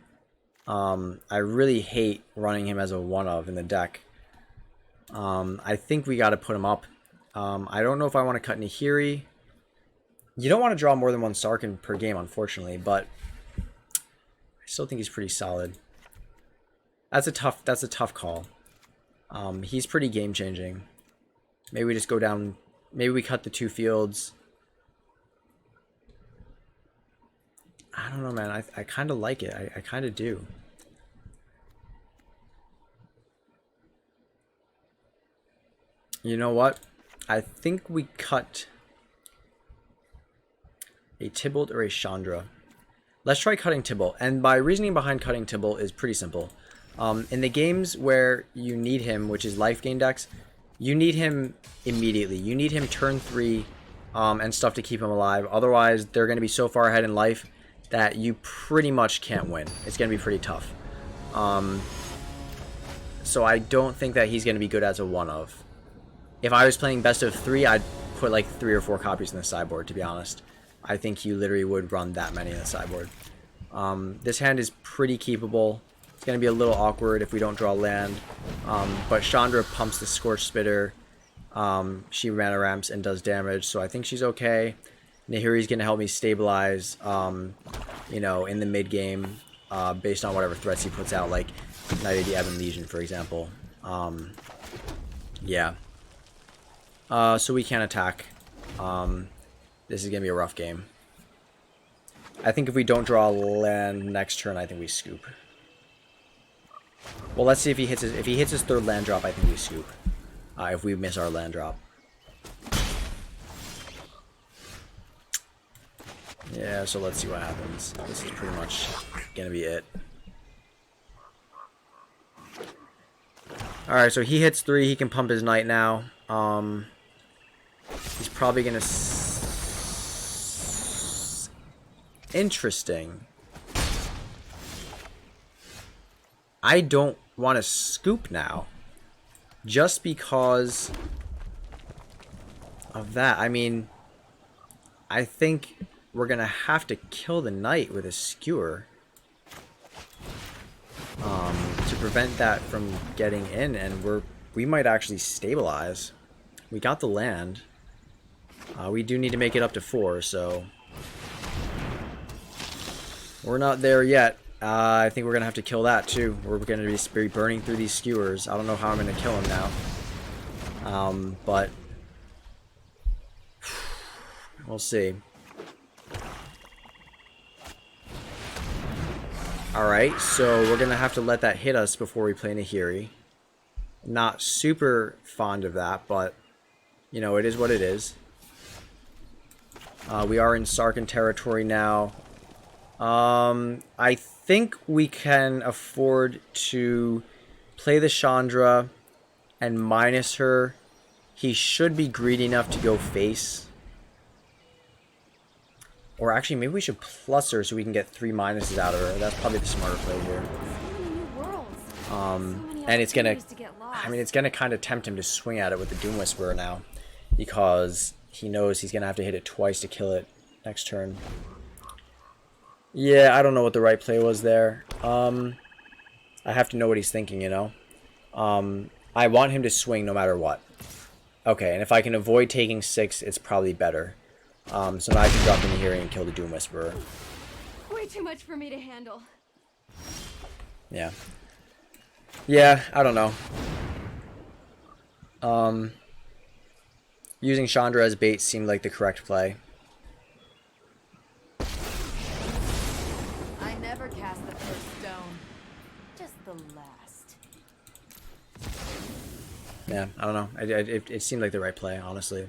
Speaker 1: I really hate running him as a one-of in the deck. I think we got to put him up. I don't know if I want to cut Nahiri. You don't want to draw more than one Sarkin per game, unfortunately, but I still think he's pretty solid. That's a tough call. He's pretty game-changing. Maybe we just go down. Maybe we cut the 2 fields. I don't know, man. I kind of like it. I kind of do. You know what? I think we cut a Tybalt or a Chandra. Let's try cutting Tybalt. And my reasoning behind cutting Tybalt is pretty simple. In the games where you need him, which is life gain decks, you need him immediately. You need him turn 3 and stuff to keep him alive. Otherwise, they're going to be so far ahead in life that you pretty much can't win. It's going to be pretty tough. So I don't think that he's going to be good as a one-of. If I was playing best of 3, I'd put like 3 or 4 copies in the sideboard, to be honest. I think you literally would run that many in the sideboard. This hand is pretty keepable. It's going to be a little awkward if we don't draw land. But Chandra pumps the Scorch Spitter. She mana ramps and does damage, so I think she's okay. Nahiri's going to help me stabilize, you know, in the mid game, based on whatever threats he puts out, like Knight of the Ebon Legion, for example. Yeah. So we can't attack. This is going to be a rough game. I think if we don't draw land next turn, I think we scoop. Well, let's see if he hits his 3rd land drop, I think we scoop. If we miss our land drop. Yeah, so let's see what happens. This is pretty much gonna be it. Alright, so he hits 3, he can pump his knight now. He's probably gonna... Interesting. I don't want to scoop now. Just because of that. I mean, I think we're going to have to kill the knight with a skewer. To prevent that from getting in, and we might actually stabilize. We got the land. We do need to make it up to 4, so we're not there yet. I think we're gonna have to kill that too. We're gonna be burning through these skewers. I don't know how I'm gonna kill him now, but we'll see. Alright, so we're going to have to let that hit us before we play Nahiri. Not super fond of that, but, you know, it is what it is. We are in Sarkin territory now. I think we can afford to play the Chandra and minus her. He should be greedy enough to go face. Or actually, maybe we should plus her so we can get 3 minuses out of her. That's probably the smarter play here.
Speaker 4: So many new worlds. So many
Speaker 1: And it's gonna,
Speaker 4: opportunities to get lost.
Speaker 1: I mean, it's gonna kind of tempt him to swing at it with the Doom Whisperer now, because he knows he's gonna have to hit it twice to kill it next turn. Yeah, I don't know what the right play was there. I have to know what he's thinking, you know. I want him to swing no matter what. Okay, and if I can avoid taking 6, it's probably better. So now I can drop into here and kill the Doom Whisperer.
Speaker 4: Way too much for me to handle.
Speaker 1: Yeah. Yeah, I don't know. Using Chandra as bait seemed like the correct play.
Speaker 3: I never cast the first stone, just the last.
Speaker 1: Yeah, I don't know. It seemed like the right play, honestly.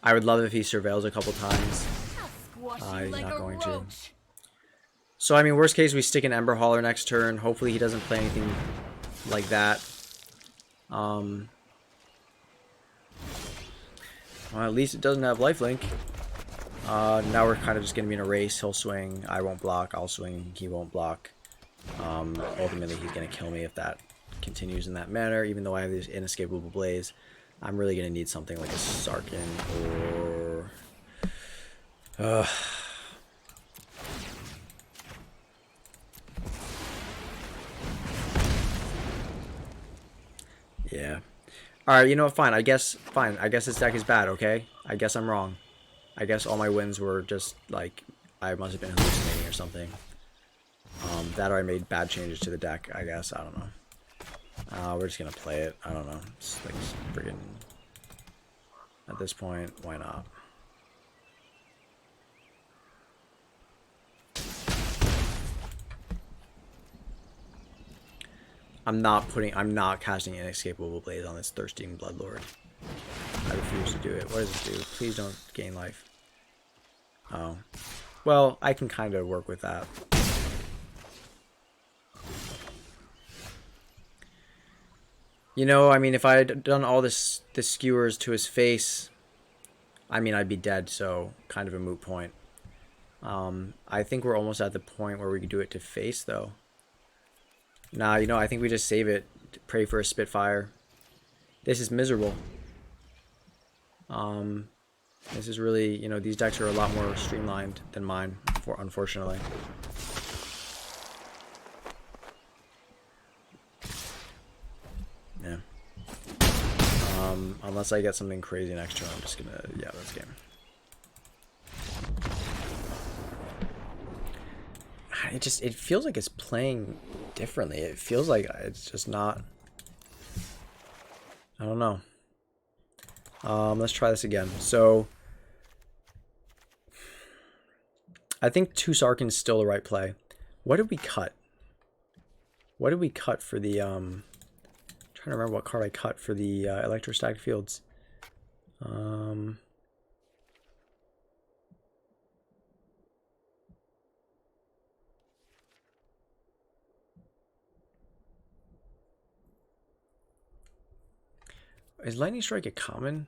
Speaker 1: I would love if he surveils a couple times.
Speaker 3: I'll squash you
Speaker 1: He's
Speaker 3: like
Speaker 1: not
Speaker 3: a
Speaker 1: going to.
Speaker 3: roach.
Speaker 1: So, I mean, worst case, we stick an Ember Hauler next turn. Hopefully he doesn't play anything like that. Well, at least it doesn't have lifelink. Now we're kind of just going to be in a race. He'll swing. I won't block. I'll swing. He won't block. Ultimately, he's going to kill me if that continues in that manner, even though I have this inescapable blaze. I'm really going to need something like a Sarkin or... Yeah. Alright, you know what? Fine. I guess this deck is bad, okay? I guess I'm wrong. I guess all my wins were just, like, I must have been hallucinating or something. That or I made bad changes to the deck, I guess. I don't know. We're just gonna play it. I don't know. It's like friggin'... At this point, why not? I'm not casting Inescapable Blaze on this Thirsting Bloodlord. I refuse to do it. What does it do? Please don't gain life. Oh. Well, I can kind of work with that. You know, I mean, if I had done all the skewers to his face, I mean, I'd be dead, so kind of a moot point. I think we're almost at the point where we could do it to face, though. Nah, you know, I think we just save it. Pray for a Spitfire. This is miserable. This is really, you know, these decks are a lot more streamlined than mine, unfortunately. Yeah. Unless I get something crazy next turn, I'm just gonna, yeah, that's game. It feels like it's playing differently. It feels like it's just not, I don't know. Let's try this again. So I think 2 Sarkin is still the right play. What did we cut? What did we cut for the trying to remember what card I cut for the electrostatic fields. Is Lightning Strike a common?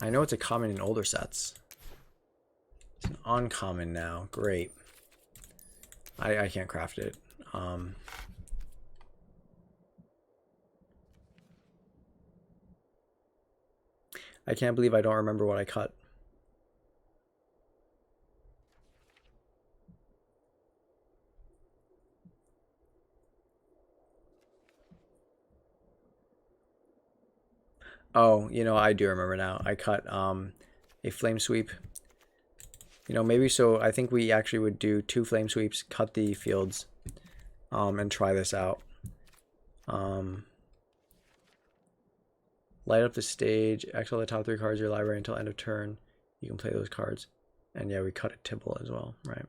Speaker 1: I know it's a common in older sets. It's an uncommon now. Great. I can't craft it. I can't believe I don't remember what I cut. Oh, you know, I do remember now. I cut a flame sweep. You know, maybe so I think we actually would do 2 flame sweeps, cut the fields, and try this out. Light up the stage, exile the top 3 cards of your library until end of turn. You can play those cards. And yeah, we cut a Tibble as well, right?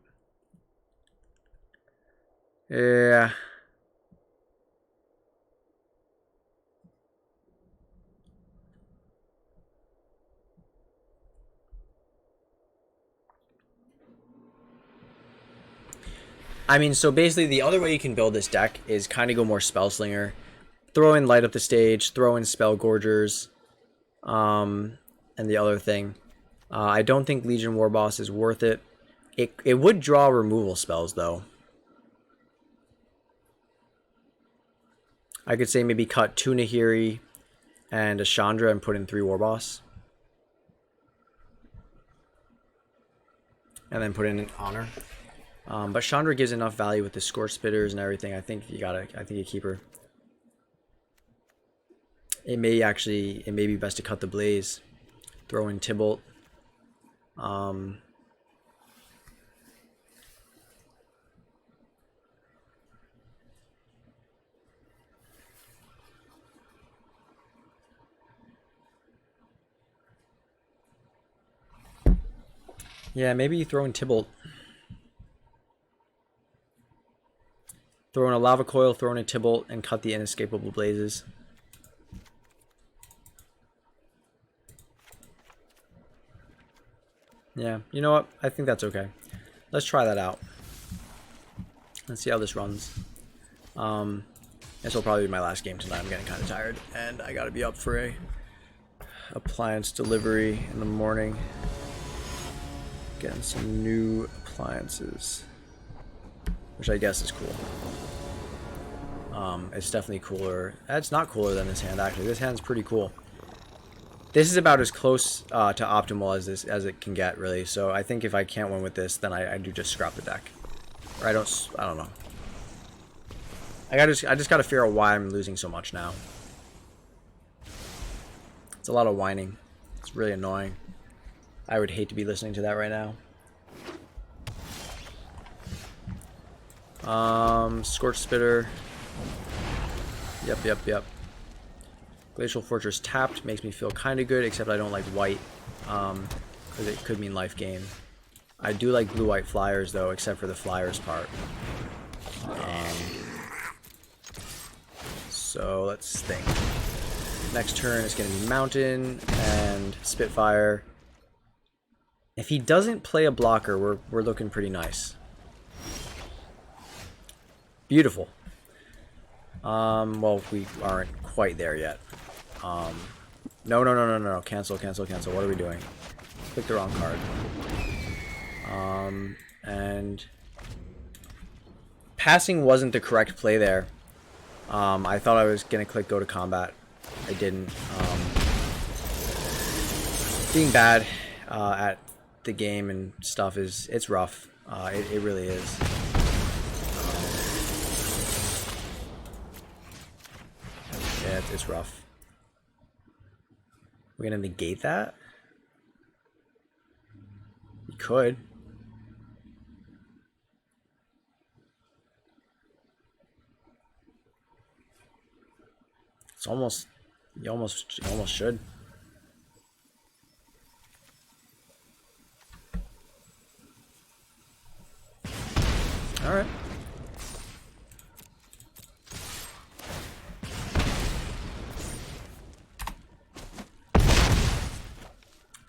Speaker 1: Yeah. I mean, so basically the other way you can build this deck is kind of go more Spellslinger. Throw in Light Up the Stage, throw in Spell Gorgers, and the other thing. I don't think Legion Warboss is worth it. It would draw removal spells, though. I could say maybe cut 2 Nahiri and a Chandra and put in 3 Warboss. And then put in an Honor. But Chandra gives enough value with the Scorch Spitters and everything. I think you keep her. It may be best to cut the Blaze. Throw in Tybalt. Yeah, maybe you throw in Tybalt. Throw in a Lava Coil, throw in a Tybalt, and cut the Inescapable Blazes. Yeah, you know what? I think that's okay. Let's try that out. Let's see how this runs. This will probably be my last game tonight. I'm getting kind of tired, and I gotta be up for a appliance delivery in the morning. Getting some new appliances, which I guess is cool. It's definitely cooler. It's not cooler than this hand, actually. This hand's pretty cool. This is about as close to optimal as it can get, really. So I think if I can't win with this, then I do just scrap the deck. Or I don't know. I just gotta figure out why I'm losing so much now. It's a lot of whining. It's really annoying. I would hate to be listening to that right now. Scorch Spitter. Yep. Glacial Fortress tapped makes me feel kind of good, except I don't like white, because it could mean life gain. I do like blue-white flyers, though, except for the flyers part. So let's think. Next turn is going to be Mountain and Spitfire. If he doesn't play a blocker, we're looking pretty nice. Beautiful. Well, we aren't quite there yet. No. Cancel. What are we doing? Click the wrong card. And passing wasn't the correct play there. I thought I was gonna click go to combat. I didn't. Being bad at the game and stuff it's rough. It really is. Yeah, it's rough. We're gonna negate that? We could. It's almost, you almost should. All right.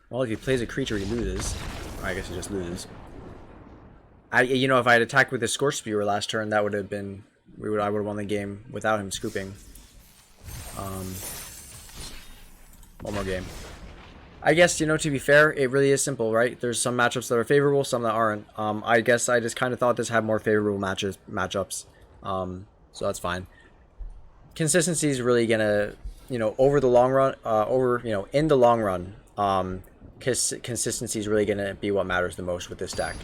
Speaker 1: Well, if he plays a creature, he loses. Or I guess he just loses. You know, if I had attacked with the Scorch Spewer last turn, that would have been, I would have won the game without him scooping. One more game. I guess, you know, to be fair, it really is simple, right? There's some matchups that are favorable, some that aren't. I guess I just kind of thought this had more favorable matchups. So that's fine. Consistency is really gonna, you know, over the long run, in the long run, consistency is really gonna be what matters the most with this deck.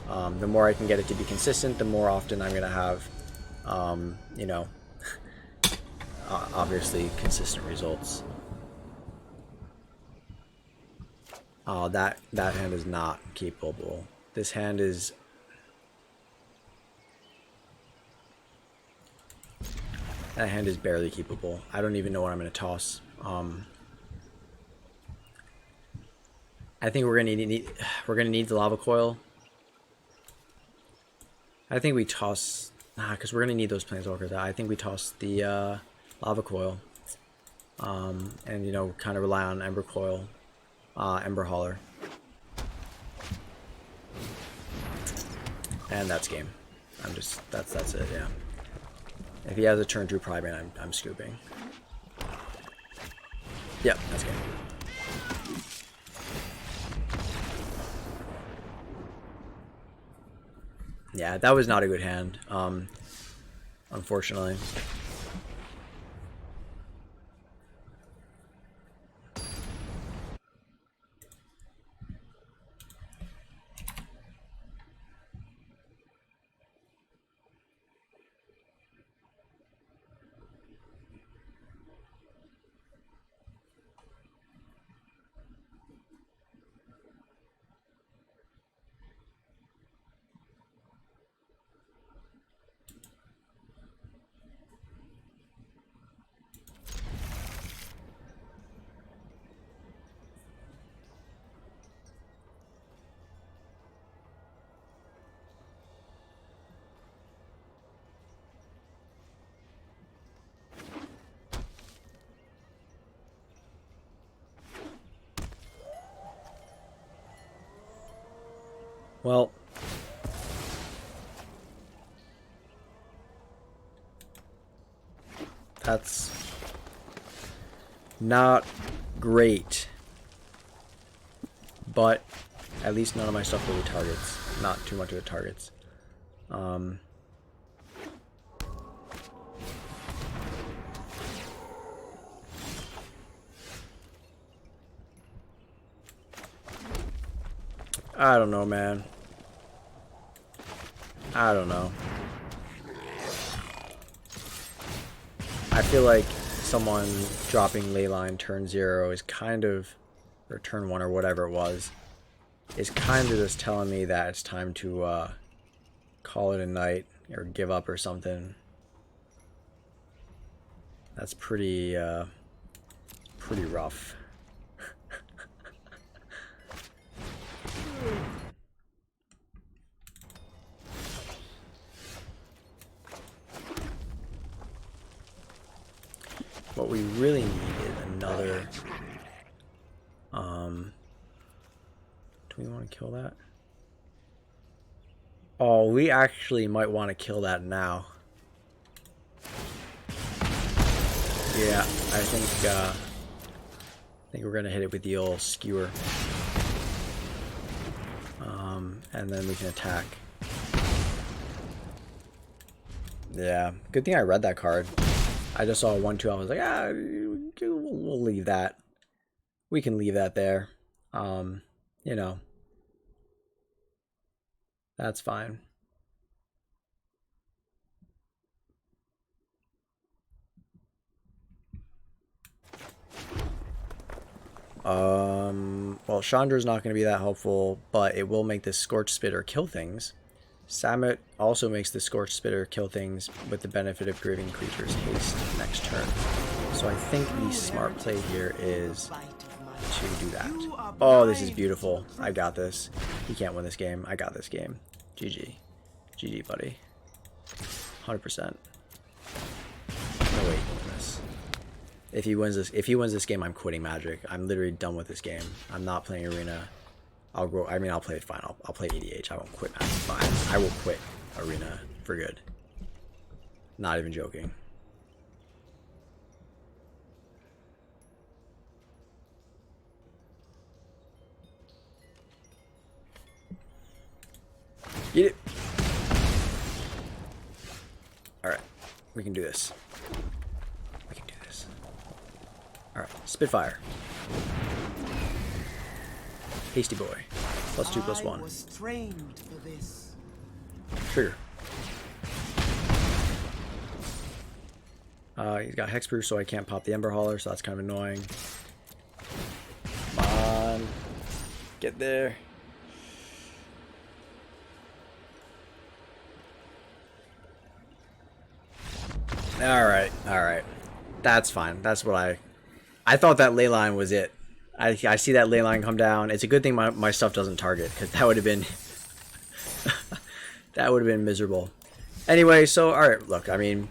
Speaker 1: The more I can get it to be consistent, the more often I'm gonna have, you know, obviously consistent results. Oh, that hand is not keepable. This hand is... That hand is barely keepable. I don't even know what I'm going to toss. I think we're going to need the Lava Coil. I think we toss... Nah, because we're going to need those Planeswalkers. I think we toss the Lava Coil. And, you know, kind of rely on Ember Coil. Ember Hauler. And that's game. That's it, yeah. If he has a turn 2 Pryman, I'm scooping. Yep, that's good. Yeah, that was not a good hand, unfortunately. Well, that's not great, but at least none of my stuff really targets. Not too much of it targets. I don't know, man. I don't know. I feel like someone dropping Leyline turn 0 is kind of, or turn 1 or whatever it was, is kind of just telling me that it's time to call it a night or give up or something. That's pretty rough. What we really need is another... do we want to kill that? Oh, we actually might want to kill that now. Yeah, I think we're gonna hit it with the old skewer. And then we can attack. Yeah, good thing I read that card. I just saw a 1/2. I was like, ah, we'll leave that. We can leave that there. You know, that's fine. Well, Chandra's not going to be that helpful, but it will make this Scorch Spitter kill things. Samet also makes the Scorch Spitter kill things with the benefit of giving creatures haste next turn. So I think the smart play here is to do that. Oh, this is beautiful. I got this. He can't win this game. I got this game. GG. GG, buddy. 100%. No way he can win this. If he wins this game, I'm quitting Magic. I'm literally done with this game. I'm not playing Arena. I'll play it fine. I'll play EDH. I won't quit Magic. Fine. I will quit Arena for good. Not even joking. Get it. Alright. We can do this. We can do this. Alright. Spitfire. Hasty Boy. +2/+1.
Speaker 2: I was trained for this.
Speaker 1: Trigger. He's got Hexproof, so I can't pop the Ember Hauler, so that's kind of annoying. Come on. Get there. Alright, alright. That's fine. That's what I thought that Leyline was it. I see that Leyline come down. It's a good thing my stuff doesn't target, because that would have been... that would have been miserable. Anyway, so, alright, look, I mean...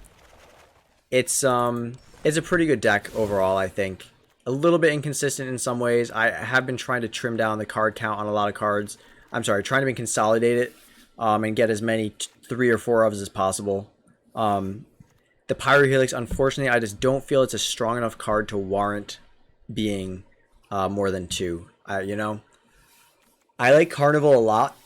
Speaker 1: It's a pretty good deck overall, I think. A little bit inconsistent in some ways. I have been trying to trim down the card count on a lot of cards. I'm sorry, trying to consolidate it. and get as many 3 or 4 ofs as possible. The Pyro Helix, unfortunately, I just don't feel it's a strong enough card to warrant being more than 2. You know, I like Carnival a lot.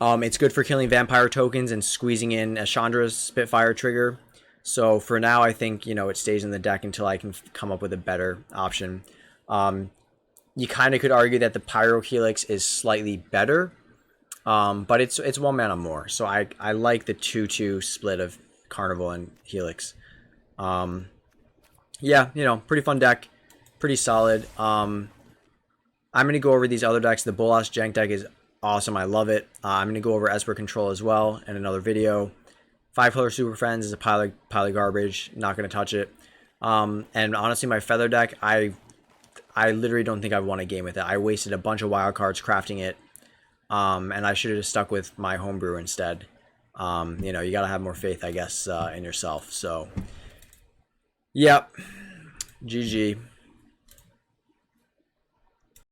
Speaker 1: It's good for killing vampire tokens and squeezing in a Chandra's Spitfire trigger. So for now, I think, you know, it stays in the deck until I can come up with a better option. You kind of could argue that the Pyro Helix is slightly better, but it's 1 mana more. So I like the 2/2 split of Carnival and Helix. Yeah, you know, pretty fun deck, pretty solid. I'm going to go over these other decks. The Bolas Jank deck is awesome. I love it. I'm going to go over Esper Control as well in another video. 5-color Super Friends is a pile of garbage. Not going to touch it. And honestly, my Feather deck, I literally don't think I won a game with it. I wasted a bunch of wild cards crafting it. And I should have stuck with my Homebrew instead. You know, you got to have more faith, I guess, in yourself. So, yep. GG.